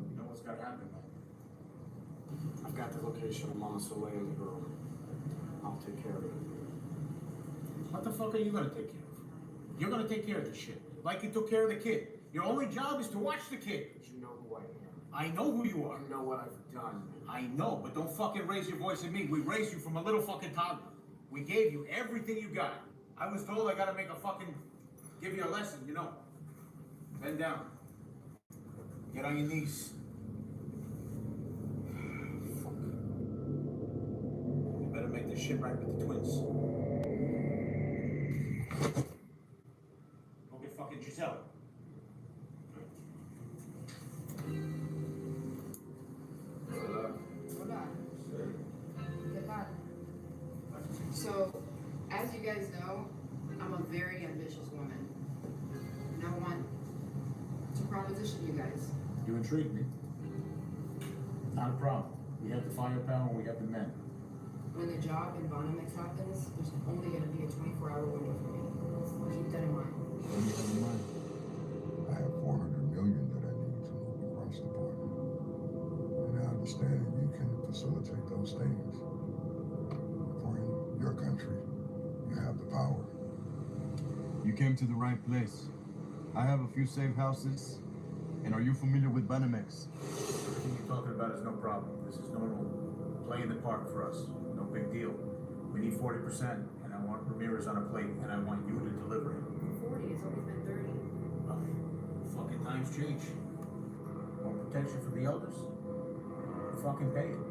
Speaker 12: You know what's gotta happen, man?
Speaker 1: I've got the location of Mama Solay and the girl. I'll take care of it.
Speaker 12: What the fuck are you gonna take care of? You're gonna take care of this shit. Like you took care of the kid. Your only job is to watch the kid.
Speaker 1: But you know who I am.
Speaker 12: I know who you are.
Speaker 1: You know what I've done.
Speaker 12: I know, but don't fucking raise your voice at me. We raised you from a little fucking toddler. We gave you everything you got. I was told I gotta make a fucking, give you a lesson, you know. Bend down. Get on your knees. Fuck. You better make this shit right with the twins. Go get fucking Giselle.
Speaker 15: So, as you guys know, I'm a very ambitious woman. And I want to proposition you guys.
Speaker 12: You intrigue me. Not a problem. We have the firepower, we have the men.
Speaker 15: When the job in Bonamix happens, there's only going to be a 24-hour window for me. Keep that in mind.
Speaker 12: What do you have in mind?
Speaker 10: I have 400 million that I need to move across the border. And I understand that you can facilitate those things. For in your country, you have the power.
Speaker 21: You came to the right place. I have a few safe houses
Speaker 3: And are you familiar with Banamex?
Speaker 12: Everything you're talking about is no problem. This is normal play in the park for us. No big deal. We need 40%, and I want Ramirez on a plate, and I want you to deliver him.
Speaker 15: 40, it's always been 30.
Speaker 12: Well, fucking times change. More protection for the elders? Fucking pay it.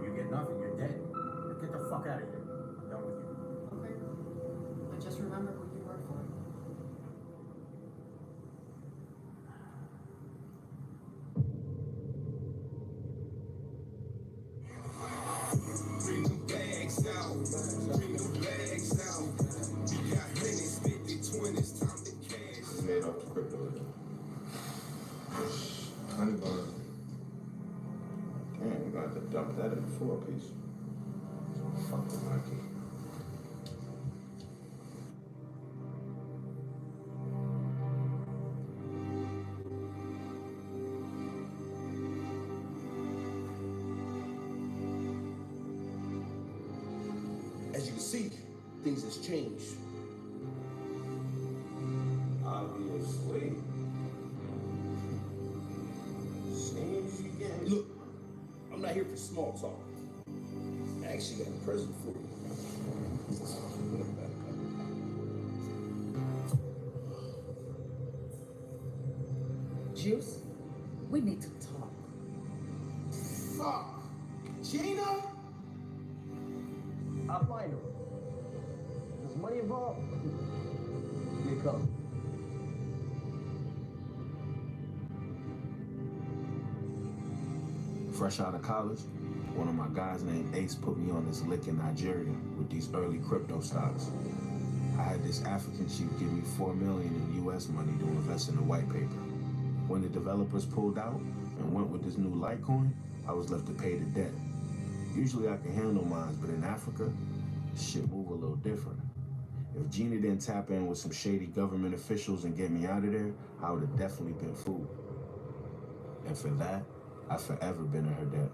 Speaker 12: You get nothing, you're dead. Get the fuck out of here. I'm done with you.
Speaker 15: Okay. But just remember who you work for.
Speaker 23: Bring them bags out. Bring them bags out. We got minutes, 50, 20s, time to cash.
Speaker 2: Made off the crypto. $100. Damn, we got to dump that in a 4-piece. Fucking lucky.
Speaker 16: As you can see, things has changed.
Speaker 2: Obviously. Seems you get.
Speaker 16: Look, I'm not here for small talk. I actually got a present for you.
Speaker 7: Juice, we need to talk.
Speaker 16: Fuck! Gina?
Speaker 8: I'll find her. There's money involved. Here it comes.
Speaker 2: Fresh out of college, one of my guys named Ace put me on this lick in Nigeria with these early crypto stocks. I had this African chief give me $4 million in US money to invest in a white paper. When the developers pulled out and went with this new Litecoin, I was left to pay the debt. Usually I can handle mines, but in Africa, shit move a little different. If Gina didn't tap in with some shady government officials and get me out of there, I would have definitely been fooled. And for that, I've forever been in her debt.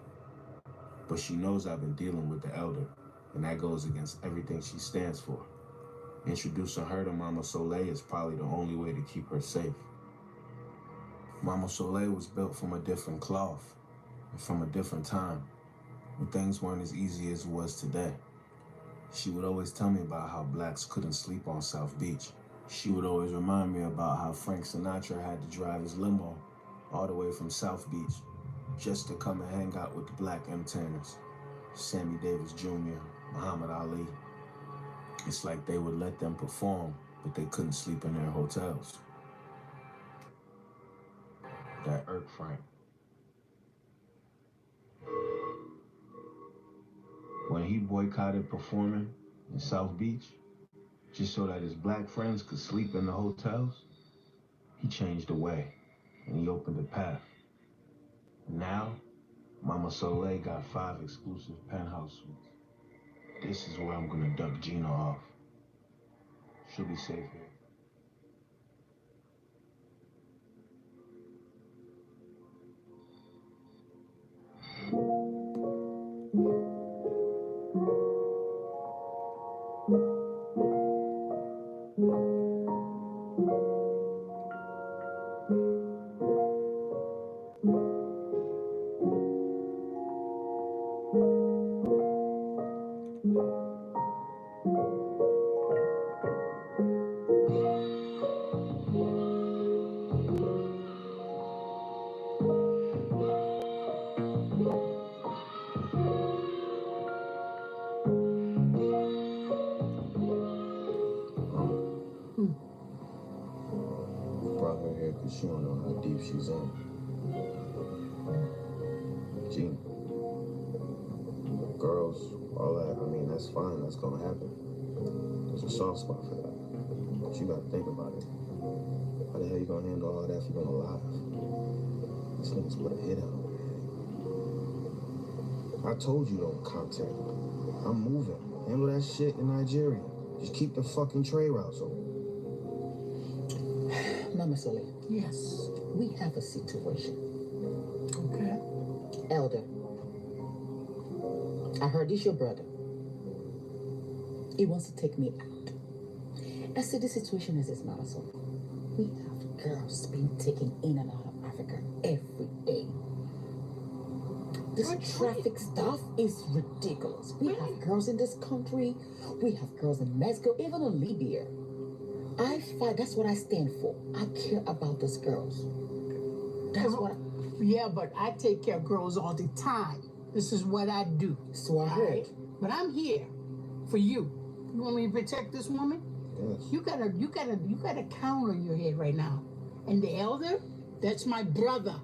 Speaker 2: But she knows I've been dealing with the elder, and that goes against everything she stands for. Introducing her to Mama Solay is probably the only way to keep her safe. Mama Solay was built from a different cloth, and from a different time, when things weren't as easy as it was today. She would always tell me about how blacks couldn't sleep on South Beach. She would always remind me about how Frank Sinatra had to drive his limo all the way from South Beach just to come and hang out with the black M-Tainers, Sammy Davis Jr., Muhammad Ali. It's like they would let them perform, but they couldn't sleep in their hotels. That irked Frank. When he boycotted performing in South Beach, just so that his black friends could sleep in the hotels, he changed the way, and he opened a path. Now, Mama Solay got 5 exclusive penthouse suites. This is where I'm gonna duck Gina off. She'll be safe here. Brought her here because she don't know how deep she's in. Gina. Girls, all that, I mean, that's fine, that's gonna happen. There's a soft spot for that. But you gotta think about it. How the hell you gonna handle all that if you're gonna lie? This nigga's put a hit out. I told you don't contact me. I'm moving. Handle that shit in Nigeria. Just keep the fucking trade routes open.
Speaker 5: Mama Solay. Yes. We have a situation.
Speaker 19: Okay.
Speaker 5: Elder. I heard he's your brother. He wants to take me out. I said the situation is this, Mama Solay. We have girls being taken in and out of Africa. trafficker every day. This traffic stuff is ridiculous. We have girls in this country. We have girls in Mexico, even in Libya. I fight. That's what I stand for. I care about those girls. That's what.
Speaker 19: Yeah, but I take care of girls all the time. This is what I do.
Speaker 5: So I heard.
Speaker 19: But I'm here for you. You want me to protect this woman?
Speaker 5: Yes.
Speaker 19: You got a count on your head right now. And the elder, that's my brother.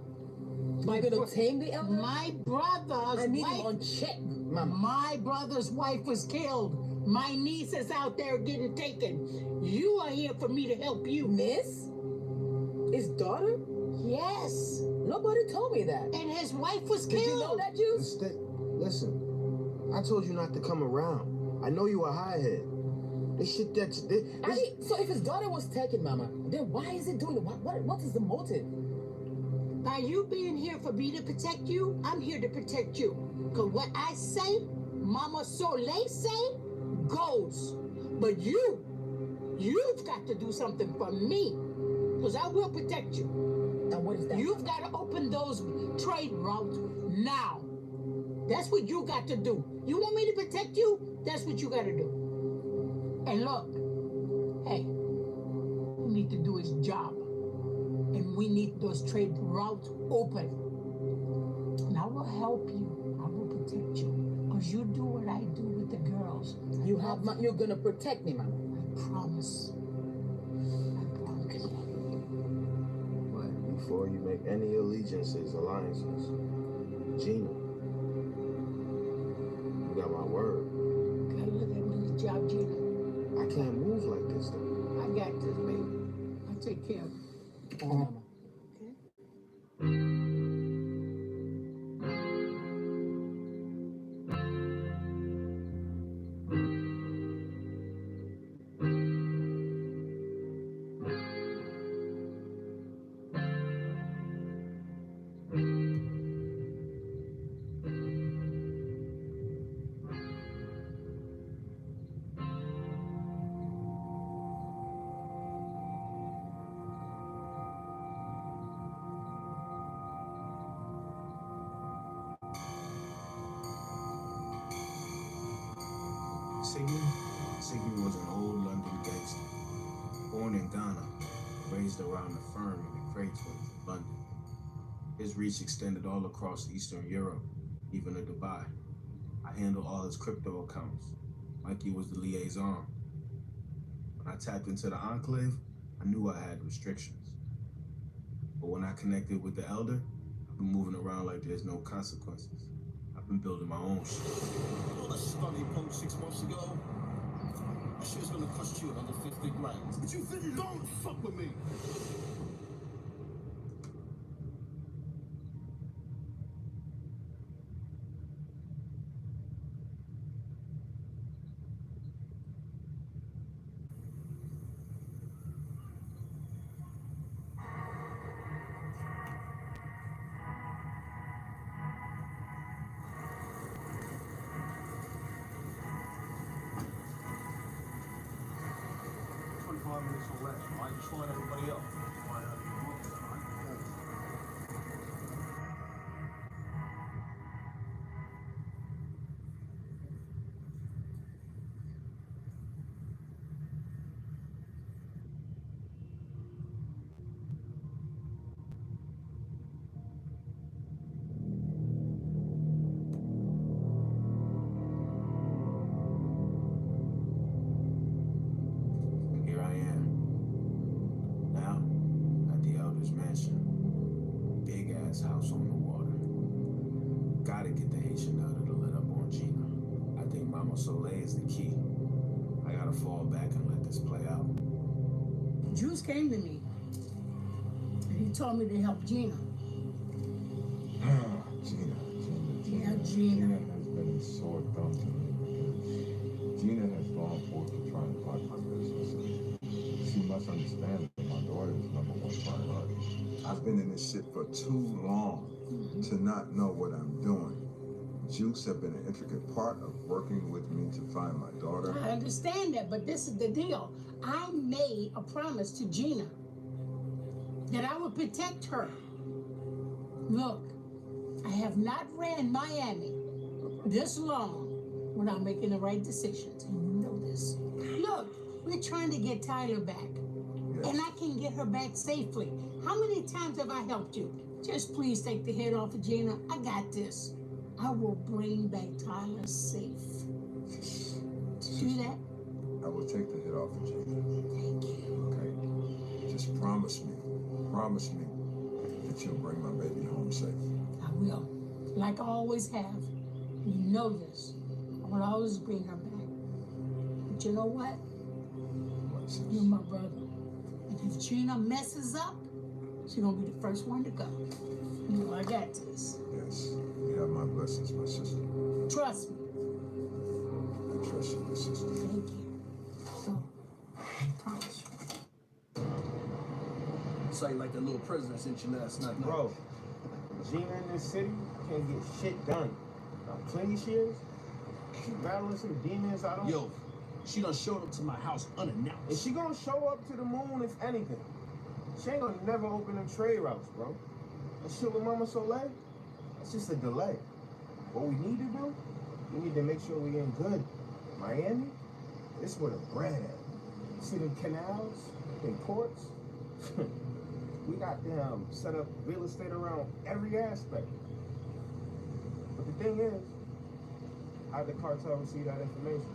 Speaker 5: You're gonna tame the elder?
Speaker 19: My brother's
Speaker 5: I need
Speaker 19: wife.
Speaker 5: him on check, Mama.
Speaker 19: My brother's wife was killed. My niece is out there getting taken. You are here for me to help you.
Speaker 5: Miss? His daughter?
Speaker 19: Yes.
Speaker 5: Nobody told me that.
Speaker 19: And his wife was killed.
Speaker 5: Did you know that, Juice?
Speaker 16: Listen, I told you not to come around. I know you a highhead. This shit that...
Speaker 5: So if his daughter was taken, Mama, then why is he doing it? What is the motive?
Speaker 19: By you being here for me to protect you, I'm here to protect you. Because what I say, Mama Solay say, goes. But you've got to do something for me. Because I will protect you.
Speaker 5: And what is that?
Speaker 19: You've got to open those trade routes now. That's what you got to do. You want me to protect you? That's what you got to do. And look, hey, we need to do his job. And we need those trade routes open. And I will help you. I will protect you. Because you do what I do with the girls.
Speaker 5: You're going to protect me, Mama.
Speaker 19: I promise.
Speaker 16: Before you make any alliances, Gina, you got my word.
Speaker 19: Gotta let him do the job, Gina.
Speaker 16: I can't move like this, though.
Speaker 19: I got this, baby. I'll take care of it.
Speaker 5: Mama.
Speaker 2: Siggy was an old London gangster. Born in Ghana, raised around the firm in the Craigslist, London. His reach extended all across Eastern Europe, even to Dubai. I handled all his crypto accounts. Mikey was the liaison. When I tapped into the Enclave, I knew I had restrictions. But when I connected with the Elder, I've been moving around like there's no consequences. I've been building my own shit.
Speaker 6: You know that stunt he pulled 6 months ago? That shit was gonna cost you another 50 grand. But you don't fuck with me.
Speaker 12: Minutes or less, right? Just line everybody up.
Speaker 2: Here I am. Now, at the Elder's mansion. Big ass house on the water. Gotta get the Haitian Elder to let up on Gina. I think Mama Solay is the key. I gotta fall back and let this play out.
Speaker 19: Juice came to me. And he told me to help Gina.
Speaker 10: Gina.
Speaker 19: Yeah, Gina.
Speaker 10: Gina has been a sore thumb to me because Gina has gone forth to try and block my business. She must understand that my daughter is #1 priority. I've been in this shit for too long to not know what I'm doing. Juice have been an intricate part of working with me to find my daughter.
Speaker 19: I understand that, but this is the deal. I made a promise to Gina that I would protect her. Look, I have not ran Miami this long without making the right decisions, and you know this. Look, we're trying to get Tyler back, and I can get her back safely. How many times have I helped you? Just please take the head off of Gina. I got this. I will bring back Tyler safe. To do that?
Speaker 10: I will take the hit off of you.
Speaker 19: Thank you.
Speaker 10: Okay? Just promise me that you'll bring my baby home safe.
Speaker 19: I will. Like I always have. You know this. I will always bring her back. But you know what? You're my brother. And if Gina messes up, she's gonna be the first one to go. You know I got this.
Speaker 10: Yes, you have my blessings, my sister.
Speaker 19: Trust me.
Speaker 10: I trust you, my sister.
Speaker 19: Thank you. So, I promise you.
Speaker 16: Saw you like that little prison I sent you last night.
Speaker 3: Bro, Gina in this city can't get shit done. How clean she is? She battling some demons I don't...
Speaker 16: Yo, she done showed up to my house unannounced.
Speaker 3: And she gonna show up to the moon if anything. She ain't gonna never open them trade routes, bro. That shit with Mama Solay, that's just a delay. What we need to do, we need to make sure we in good. Miami, this where the bread at. See them canals, them ports? We got them set up real estate around every aspect. But the thing is, how did the cartel receive that information?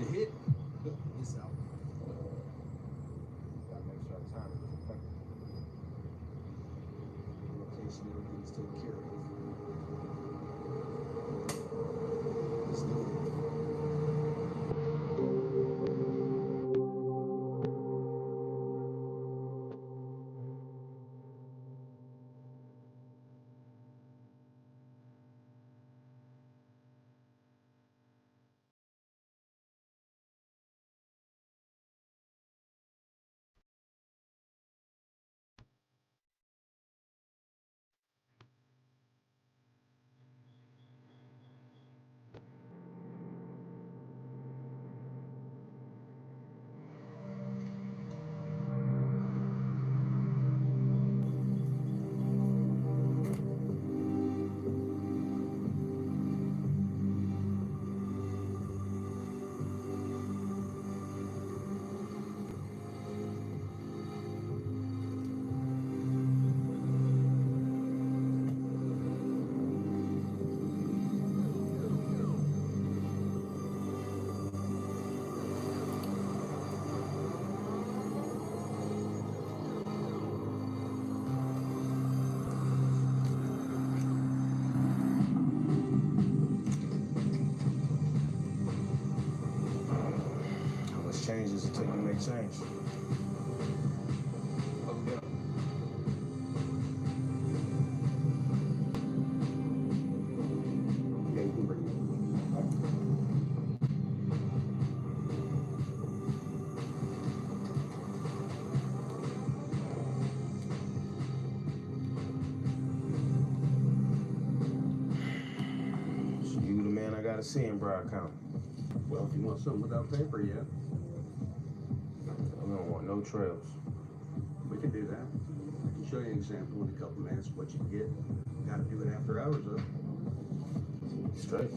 Speaker 16: The hit is out.
Speaker 3: Gotta make sure our timing is effective.
Speaker 16: Location, everything's taken care of. Let's do it.
Speaker 3: Changes until you make change. So you the man I gotta see in Broward County.
Speaker 16: Well, if you want something without paper, yeah.
Speaker 3: I don't want no trails.
Speaker 16: We can do that. I can show you an example in a couple minutes what you can get. Gotta do it after hours, though.
Speaker 3: Straight.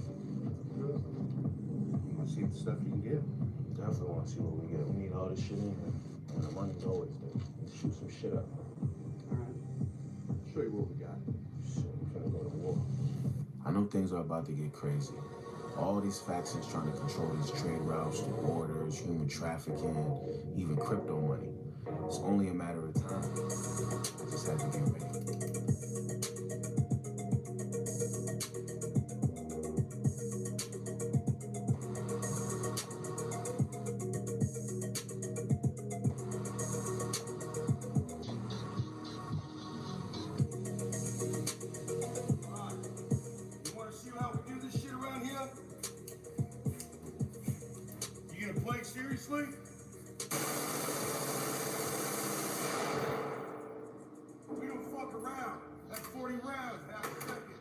Speaker 16: You want to see the stuff you can get?
Speaker 3: Definitely want to see what we get. We need all this shit in here. And the money's always there. Let's shoot some shit up.
Speaker 16: All right. Show you what we got.
Speaker 3: Shit, we're gonna go to war. I know things are about to get crazy. All these factions trying to control these trade routes, the borders, human trafficking, even crypto money. It's only a matter of time. I just have to get ready.
Speaker 6: You want to see how we do this shit around here? You gonna play seriously? We don't fuck around. That's 40 rounds, half a second.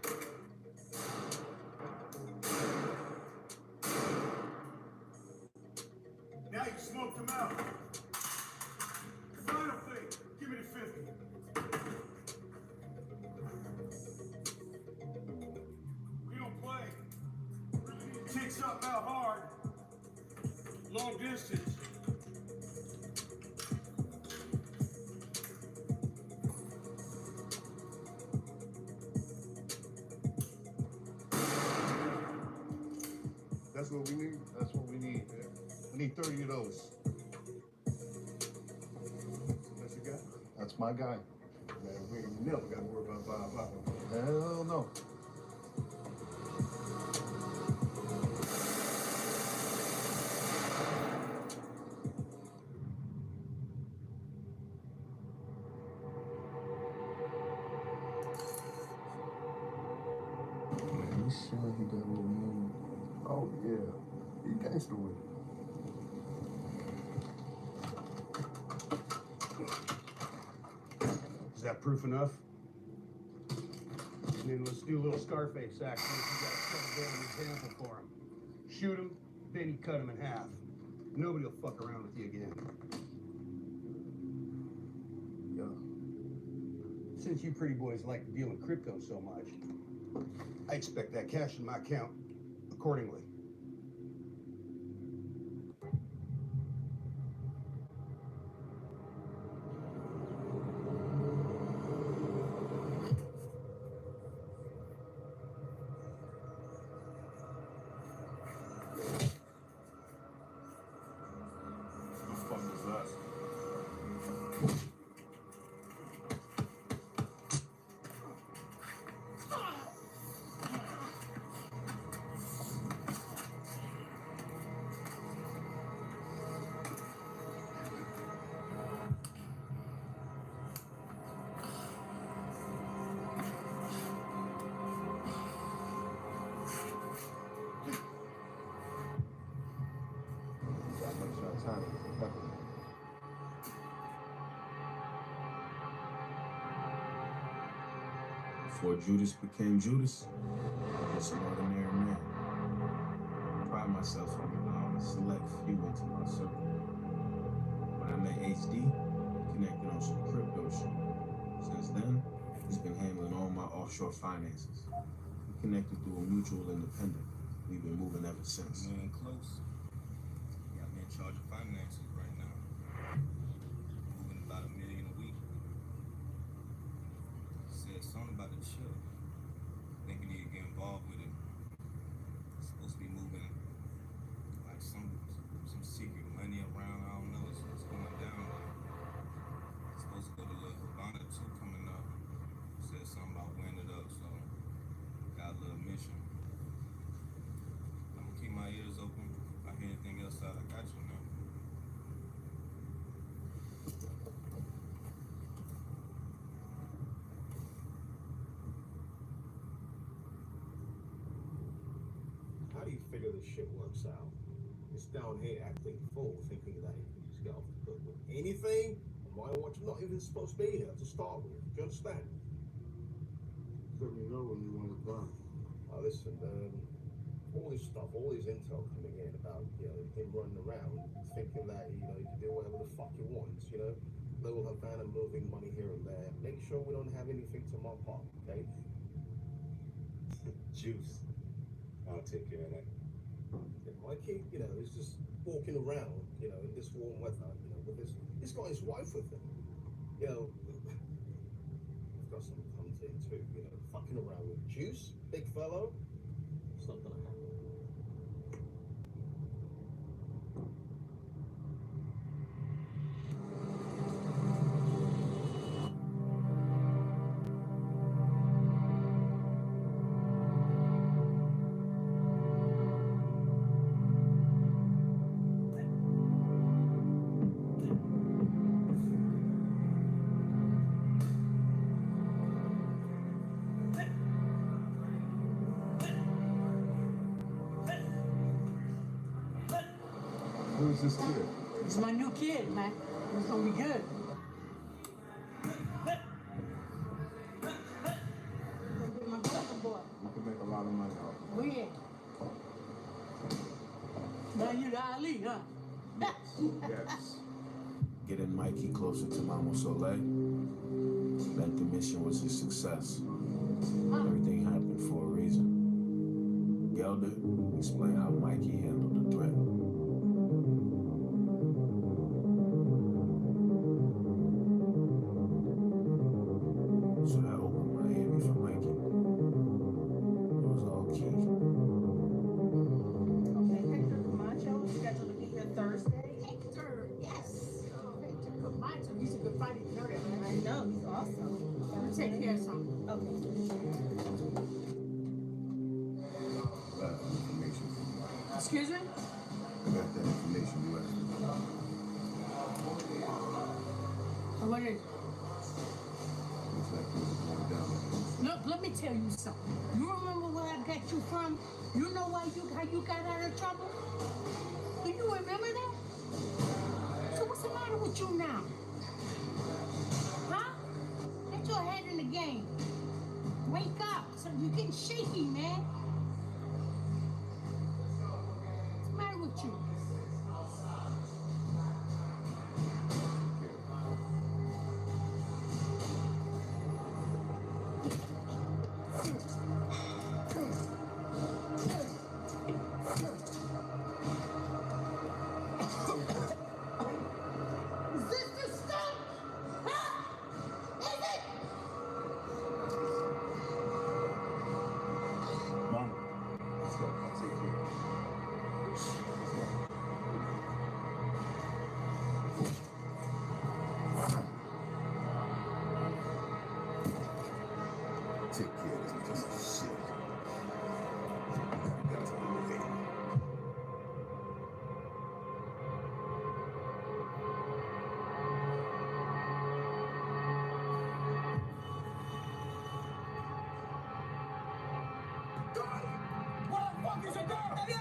Speaker 6: Now you smoked them out. Final thing, give me the 50.
Speaker 12: chicks up out hard. Long distance.
Speaker 3: That's what we need. That's what we need, man. I need 30 of those. That's your guy? That's my guy. Man, we ain't never got to worry about Bob. Hell no.
Speaker 10: Man, you sure he got what we need? Oh, yeah. He gangster with it.
Speaker 3: Is that proof enough? And then let's do a little Scarface action. You gotta set a damn example for him. Shoot him, then you cut him in half. Nobody will fuck around with you again. Yo. Since you pretty boys like to deal in crypto so much, I expect that cash in my account accordingly.
Speaker 2: Before Judas became Judas, I was an ordinary man. I pride myself on allowing a select few into my circle. When I met HD, we connected on some crypto shit. Since then, he's been handling all my offshore finances. We connected through a mutual independent. We've been moving ever since.
Speaker 4: Man, close. Got me in charge of finances right now. Moving about $1 million a week. Said something about the chill. Think we need to get involved with it. It's supposed to be moving like some secret money around. I don't know. It's going down. It's supposed to go to little Havana too coming up. Said something about weighing it up, so got a little mission. I'm gonna keep my ears open. If I hear anything else out, I got you now.
Speaker 6: How do you figure this shit works out? It's down here acting fool, thinking that he can just get off the hook with anything. My watch not even supposed to be here to start with. Do you understand?
Speaker 3: Let me know when you want to burn.
Speaker 6: Listen, all this stuff, all this intel coming in about, him running around thinking that, he can do whatever the fuck he wants, Little Havana moving money here and there. Make sure we don't have anything to mop up, okay? Juice. I'll take care of that. Mikey, he's just walking around, in this warm weather, with he's got his wife with him. I've got some hunting too, fucking around with Juice, big fellow. It's not gonna happen.
Speaker 3: Who is this kid?
Speaker 19: It's my new kid, man. It's gonna be good. My golden boy.
Speaker 3: You can make a lot of money off of
Speaker 19: Oh yeah. Now you the Ali, huh?
Speaker 3: Yes.
Speaker 2: Getting Mikey closer to Mama Solay meant the mission was a success. Everything happened for a reason. Gelder explained how
Speaker 19: Excuse me?
Speaker 10: I got that information you asked me about.
Speaker 19: What is it?
Speaker 10: Looks like things are going down like this.
Speaker 19: Look, let me tell you something. You remember where I got you from? You know how you got out of trouble? Do you remember that? So what's the matter with you now? Huh? Get your head in the game. Wake up. So you're getting shaky, man. What's the matter with you? Is this the stuff? Huh? Is it?
Speaker 10: Mom, let's go. I'll take care of it. Take care of this piece of shit. You got to motivate me.
Speaker 12: What the fuck is it, girl? Hey,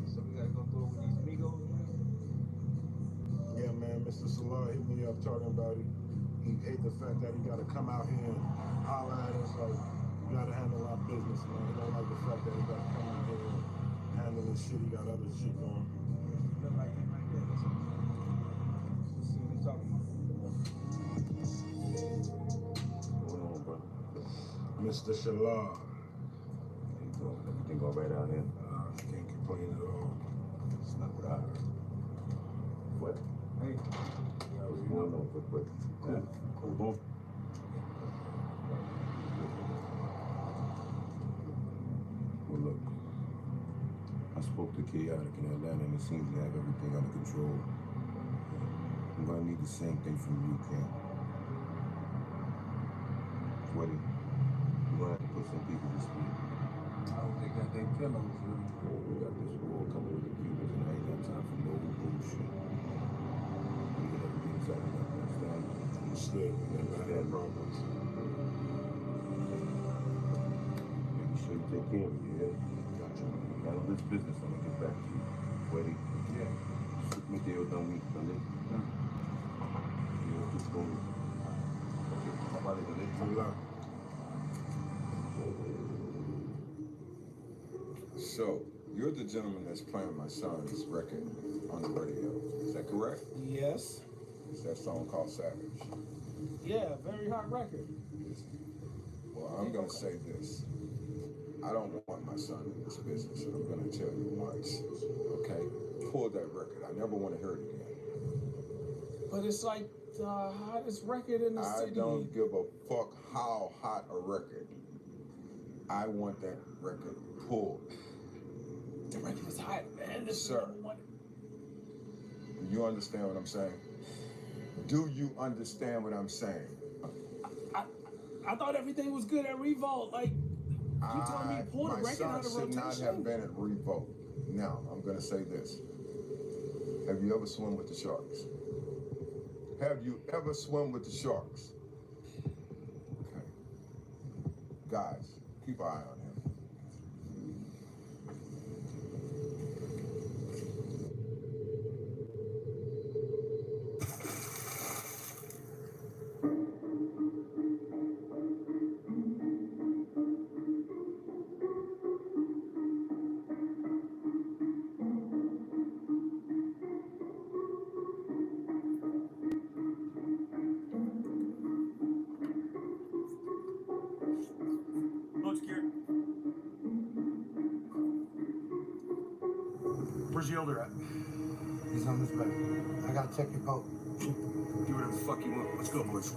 Speaker 2: So we gotta go through with these amigos, man.
Speaker 18: Yeah, man, Mr. Solay hit me up talking about it. He hate the fact that he got to come out here and holler at us like, you got to handle our business, man. He don't like the fact that he got to come out here and handle his shit. He got other shit going.
Speaker 2: Look like him right there. Let's see what he's talking about.
Speaker 10: What's going on, bro?
Speaker 18: Mr. Shalal.
Speaker 10: How you doing? Everything all right out here?
Speaker 18: Can't complain at all.
Speaker 10: It's not what I heard. What?
Speaker 2: Hey.
Speaker 10: What's going on? What? Cool. Cool. Well, look. I spoke to Chaotic in Atlanta, and it seems they have everything under control. I'm gonna need the same thing from you, Cam. Sweaty, you're gonna have to put some people to sleep.
Speaker 2: I don't think that they pillows, really.
Speaker 10: We got this war coming with the Cubans, and I ain't got time for no bullshit. We get everything settled up, understand?
Speaker 18: Understood. We never had problems.
Speaker 10: Make sure you take care of me, yeah? Gotcha. Handle this business, I'm gonna get back to you. Sweaty?
Speaker 2: Yeah.
Speaker 10: Me deal done week, ¿vale? Yo, just go. Okay, vale, ¿vale?
Speaker 18: Hola.
Speaker 10: So, you're the gentleman that's playing my son's record on the radio. Is that correct?
Speaker 12: Yes.
Speaker 10: It's that song called Savage.
Speaker 12: Yeah, very hot record.
Speaker 10: Well, I'm gonna say this. I don't want my son in this business, and I'm gonna tell you once. Okay? Pull that record. I never want to hear it again.
Speaker 12: But it's like the hottest record in the city.
Speaker 10: I don't give a fuck how hot a record. I want that record pulled.
Speaker 12: The record is hot, man. This
Speaker 10: Sir.
Speaker 12: is number one.
Speaker 10: Do you understand what I'm saying? Do you understand what I'm saying?
Speaker 12: I thought everything was good at Revolt. Like, you telling me to pull the record out of
Speaker 10: My son should not have been at Revolt. Now, I'm gonna say this. Have you ever swum with the sharks? Have you ever swum with the sharks? Okay. Guys, keep an eye on him.
Speaker 1: Boat's geared. Where's the elder at?
Speaker 3: He's on his way. I gotta check your boat.
Speaker 1: Do whatever the fuck you want. Let's go, boys.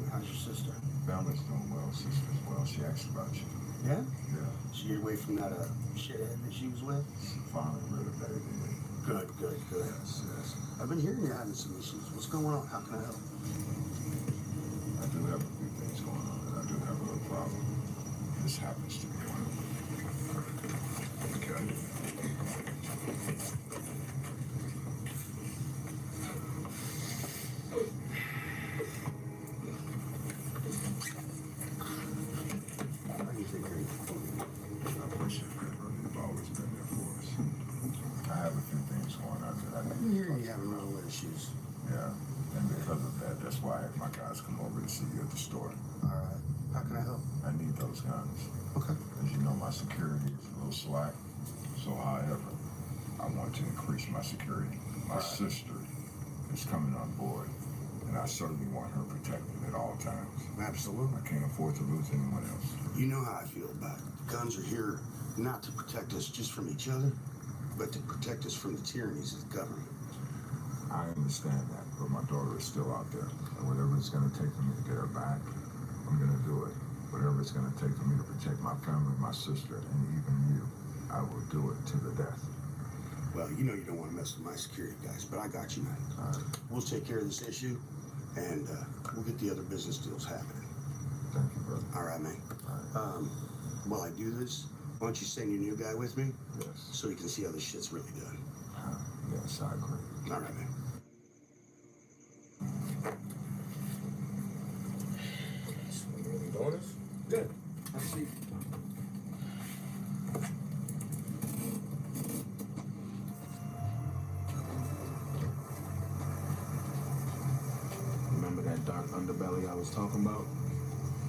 Speaker 11: family? How's your sister?
Speaker 10: Family's doing well, sister's well. She asked about you.
Speaker 11: Yeah?
Speaker 10: Yeah.
Speaker 11: She get away from that shithead that she was with?
Speaker 10: She finally really made it.
Speaker 11: Good.
Speaker 10: Yes.
Speaker 11: I've been hearing you're having some issues. What's going on? How can I help?
Speaker 10: I do have a few things going on, and I do have a little problem. This happens to be one of them. Okay.
Speaker 11: How do you think you're
Speaker 10: I appreciate that, brother. You've always been there for us. I have a few things going on that I need.
Speaker 11: I've been hearing you having real issues.
Speaker 10: Yeah, and because of that, that's why I had my guys come over to see you at the store.
Speaker 11: All right. How can I help?
Speaker 10: I need those guns.
Speaker 11: Okay.
Speaker 10: As you know, my security is a little slack. So, however, I want to increase my security. My sister is coming on board, and I certainly want her protected at all times.
Speaker 11: Absolutely.
Speaker 10: I can't afford to lose anyone else.
Speaker 11: You know how I feel about it. Guns are here not to protect us just from each other, but to protect us from the tyrannies of the government.
Speaker 10: I understand that, but my daughter is still out there, and whatever it's going to take for me to get her back, I'm going to do it. Whatever it's going to take for me to protect my family, my sister, and even you, I will do it to the death.
Speaker 11: Well, you know you don't want to mess with my security guys, but I got you, man.
Speaker 10: All right.
Speaker 11: We'll take care of this issue, and we'll get the other business deals happening.
Speaker 10: Thank you, brother.
Speaker 11: All right, man.
Speaker 10: All right.
Speaker 11: While I do this, why don't you send your new guy with me?
Speaker 10: Yes.
Speaker 11: So you can see how this shit's really done.
Speaker 10: Yes, I agree.
Speaker 11: All right, man.
Speaker 16: Doing this? Good. Have a seat.
Speaker 2: Remember that dark underbelly I was talking about?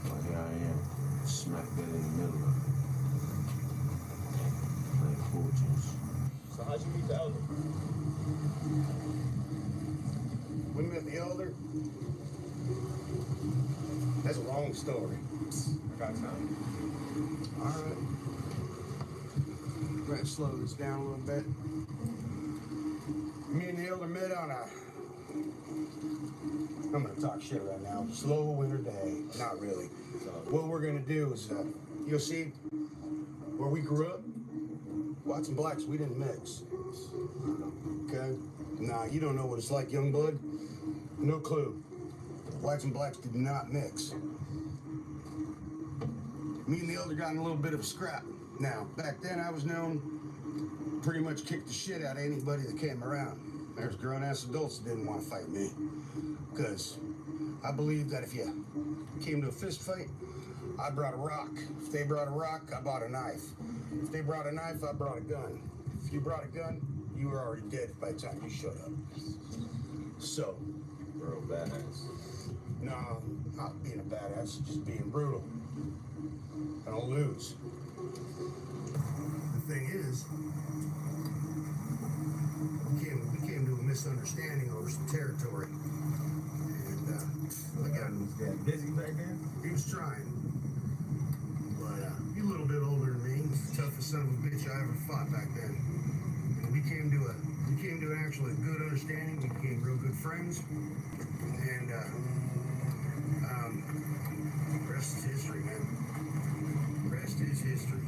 Speaker 2: Well, here I am, smack dead in the middle of it. Playing pool juice.
Speaker 16: So how'd you meet the elder?
Speaker 3: We met the elder. That's a long story.
Speaker 16: I got time.
Speaker 11: All right. Go ahead, slow this down a little bit.
Speaker 3: Me and the elder met on I'm gonna talk shit right now. Slow winter day. Not really. What we're gonna do is, you'll see, where we grew up, whites and blacks, we didn't mix. Okay? Nah, you don't know what it's like, young blood. No clue. Whites and blacks did not mix. Me and the elder got in a little bit of a scrap. Now, back then I was known pretty much kick the shit out of anybody that came around. There's grown-ass adults that didn't want to fight me. Because I believe that if you came to a fist fight, I brought a rock. If they brought a rock, I brought a knife. If they brought a knife, I brought a gun. If you brought a gun, you were already dead by the time you showed up. So.
Speaker 16: Real badass.
Speaker 3: No, not being a badass, just being brutal. I don't lose. The thing is, we came to a misunderstanding over some territory. And I got
Speaker 16: busy back then?
Speaker 3: He was trying. But he's a little bit older than me. He's the toughest son of a bitch I ever fought back then. And we came to an actually good understanding. We became real good friends. And rest is history, man. Rest is history.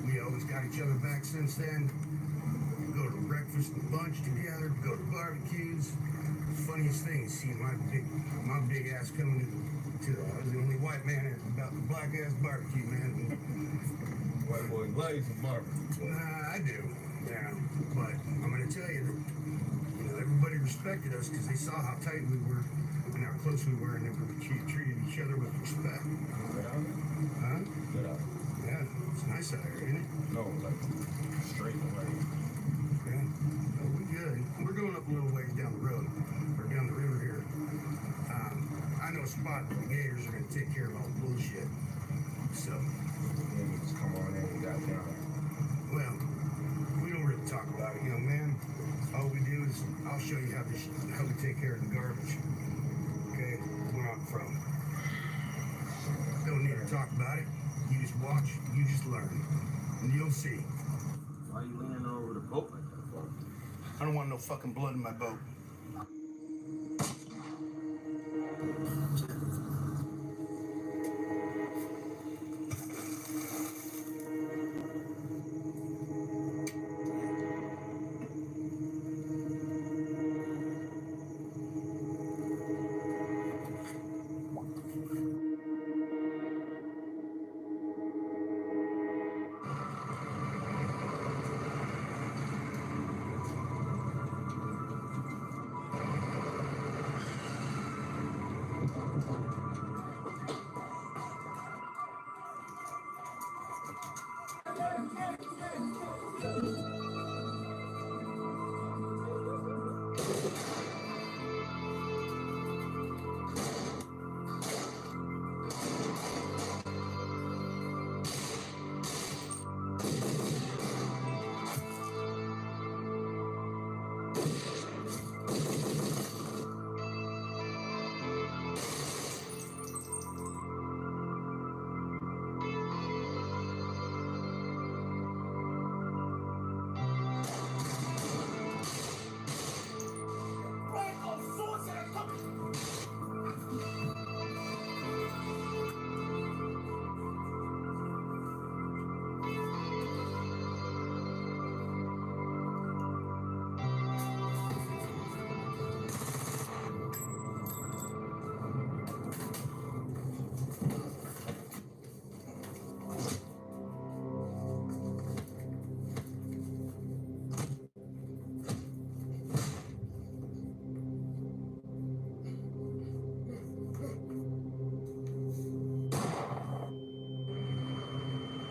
Speaker 3: We always got each other back since then. Go to breakfast and lunch together, go to barbecues. Funniest thing is seeing my big ass coming to I was the only white man at about the black ass barbecue, man.
Speaker 16: White boy likes a barbecue.
Speaker 3: I do, yeah. But I'm gonna tell you that, you know, everybody respected us because they saw how tight we were and how close we were, and they treated each other with respect. Huh?
Speaker 16: Get out.
Speaker 3: Yeah, it's nice out here, ain't it?
Speaker 16: No, like straight away.
Speaker 3: Yeah, no, we good. We're going up a little ways down the road, or down the river here. I know a spot where the gators are going to take care of all the bullshit. So.
Speaker 16: Yeah, we just come on in and got down.
Speaker 3: Well, we don't really talk about it, young man. All we do is, I'll show you how we take care of the garbage. Okay? Where I'm from. Don't need to talk about it. You just watch, you just learn. And you'll see.
Speaker 16: Why are you leaning over the boat like that for?
Speaker 3: I don't want no fucking blood in my boat.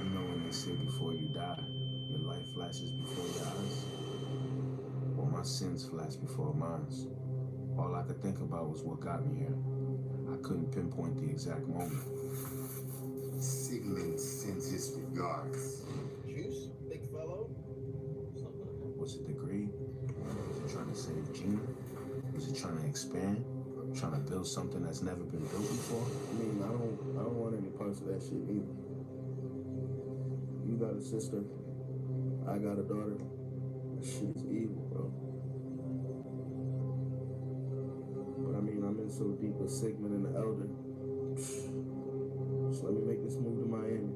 Speaker 2: You know when they say before you die, your life flashes before your eyes? Well, my sins flashed before mine. All I could think about was what got me here. I couldn't pinpoint the exact moment.
Speaker 11: Sigmund sends his regards.
Speaker 16: Juice, big fellow.
Speaker 2: Was it the greed? Was it trying to save Gina? Was it trying to expand? Trying to build something that's never been built before?
Speaker 16: I mean, I don't want any parts of that shit either. You got a sister, I got a daughter. That shit is evil, bro. But I mean, I'm in so deep with Sigmund and the Elder. Just let me make this move to Miami.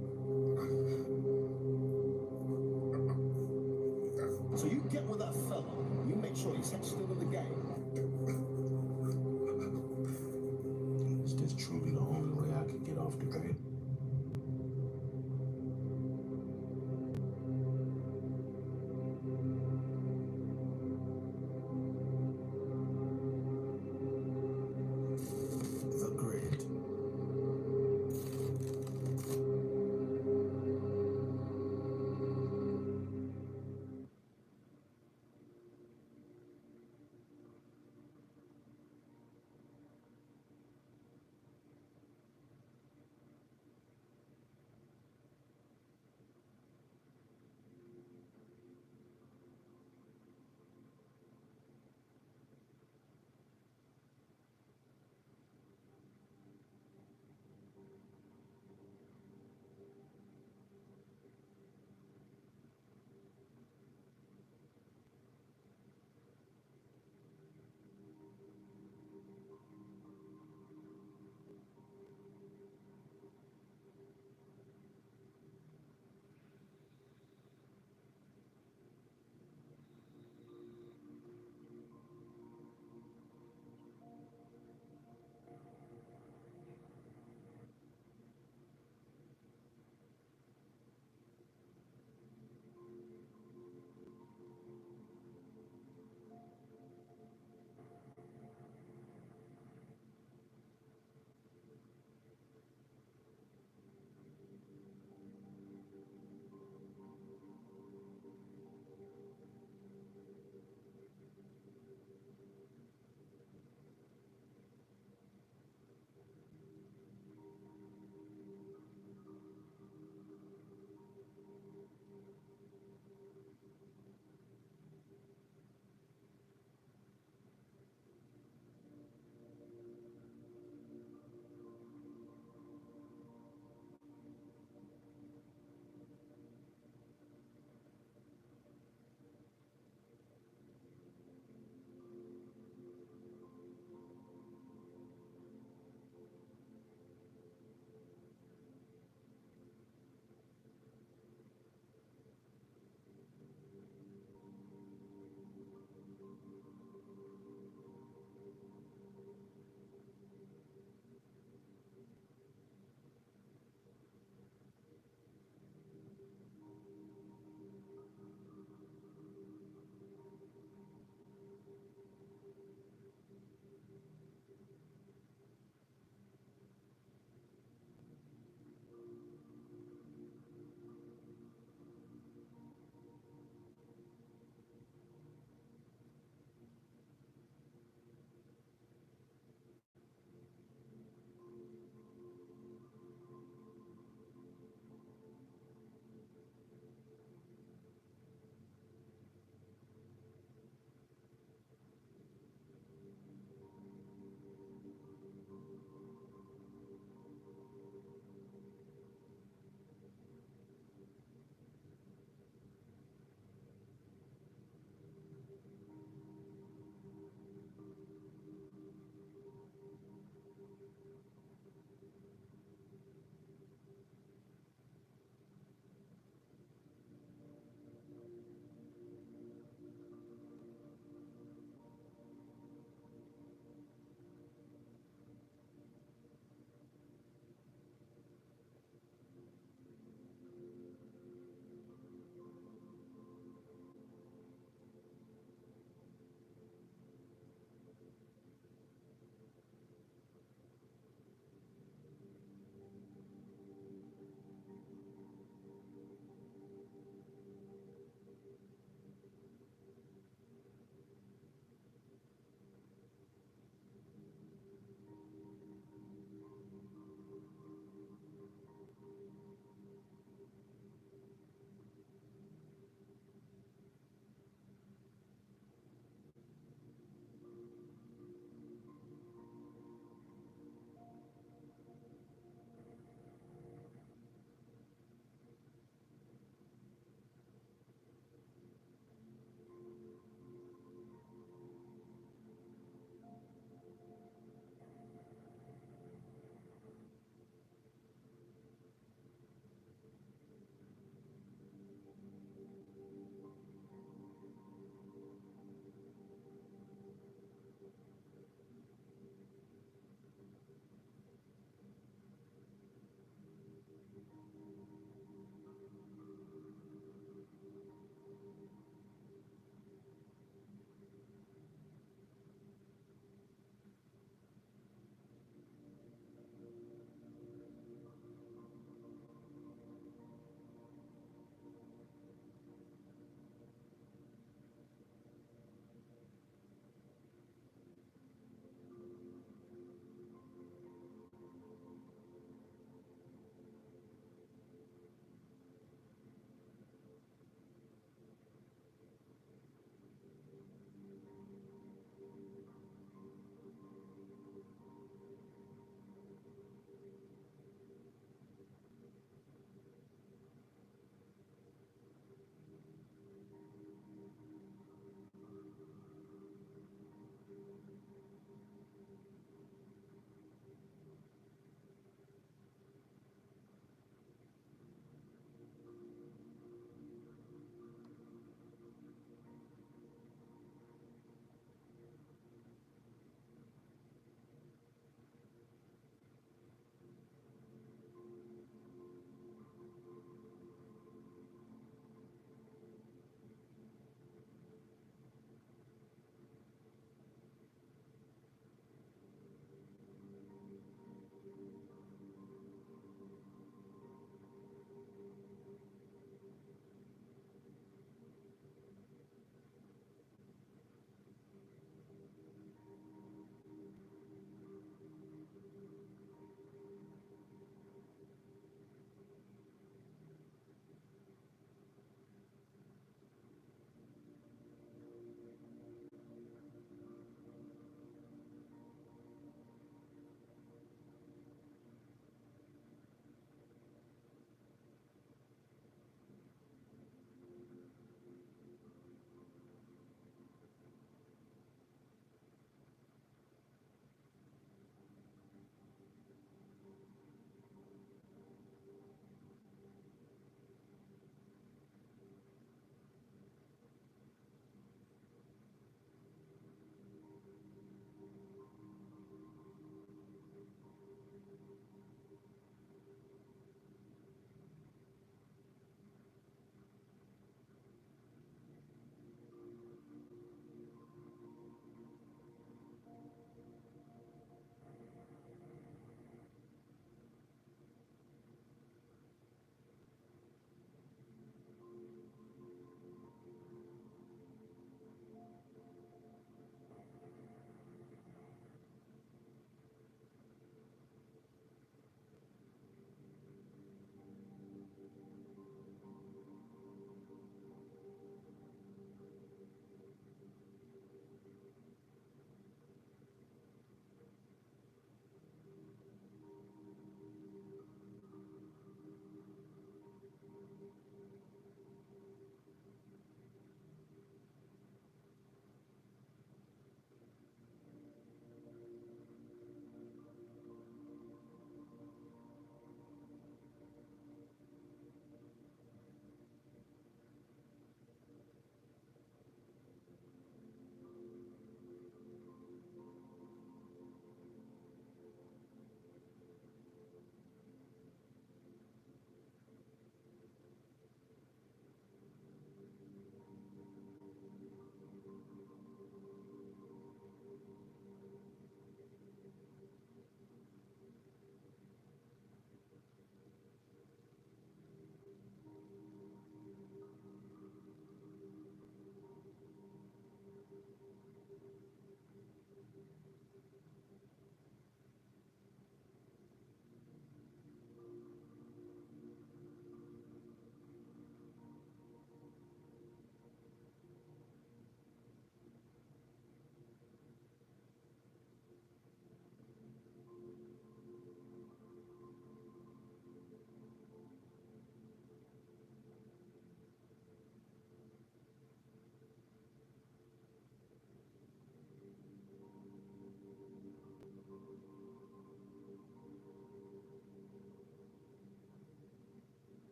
Speaker 6: So you get with that fella. You make sure he's still in the game.
Speaker 2: Is this truly the only way I could get off the grid?
Speaker 6: The grid.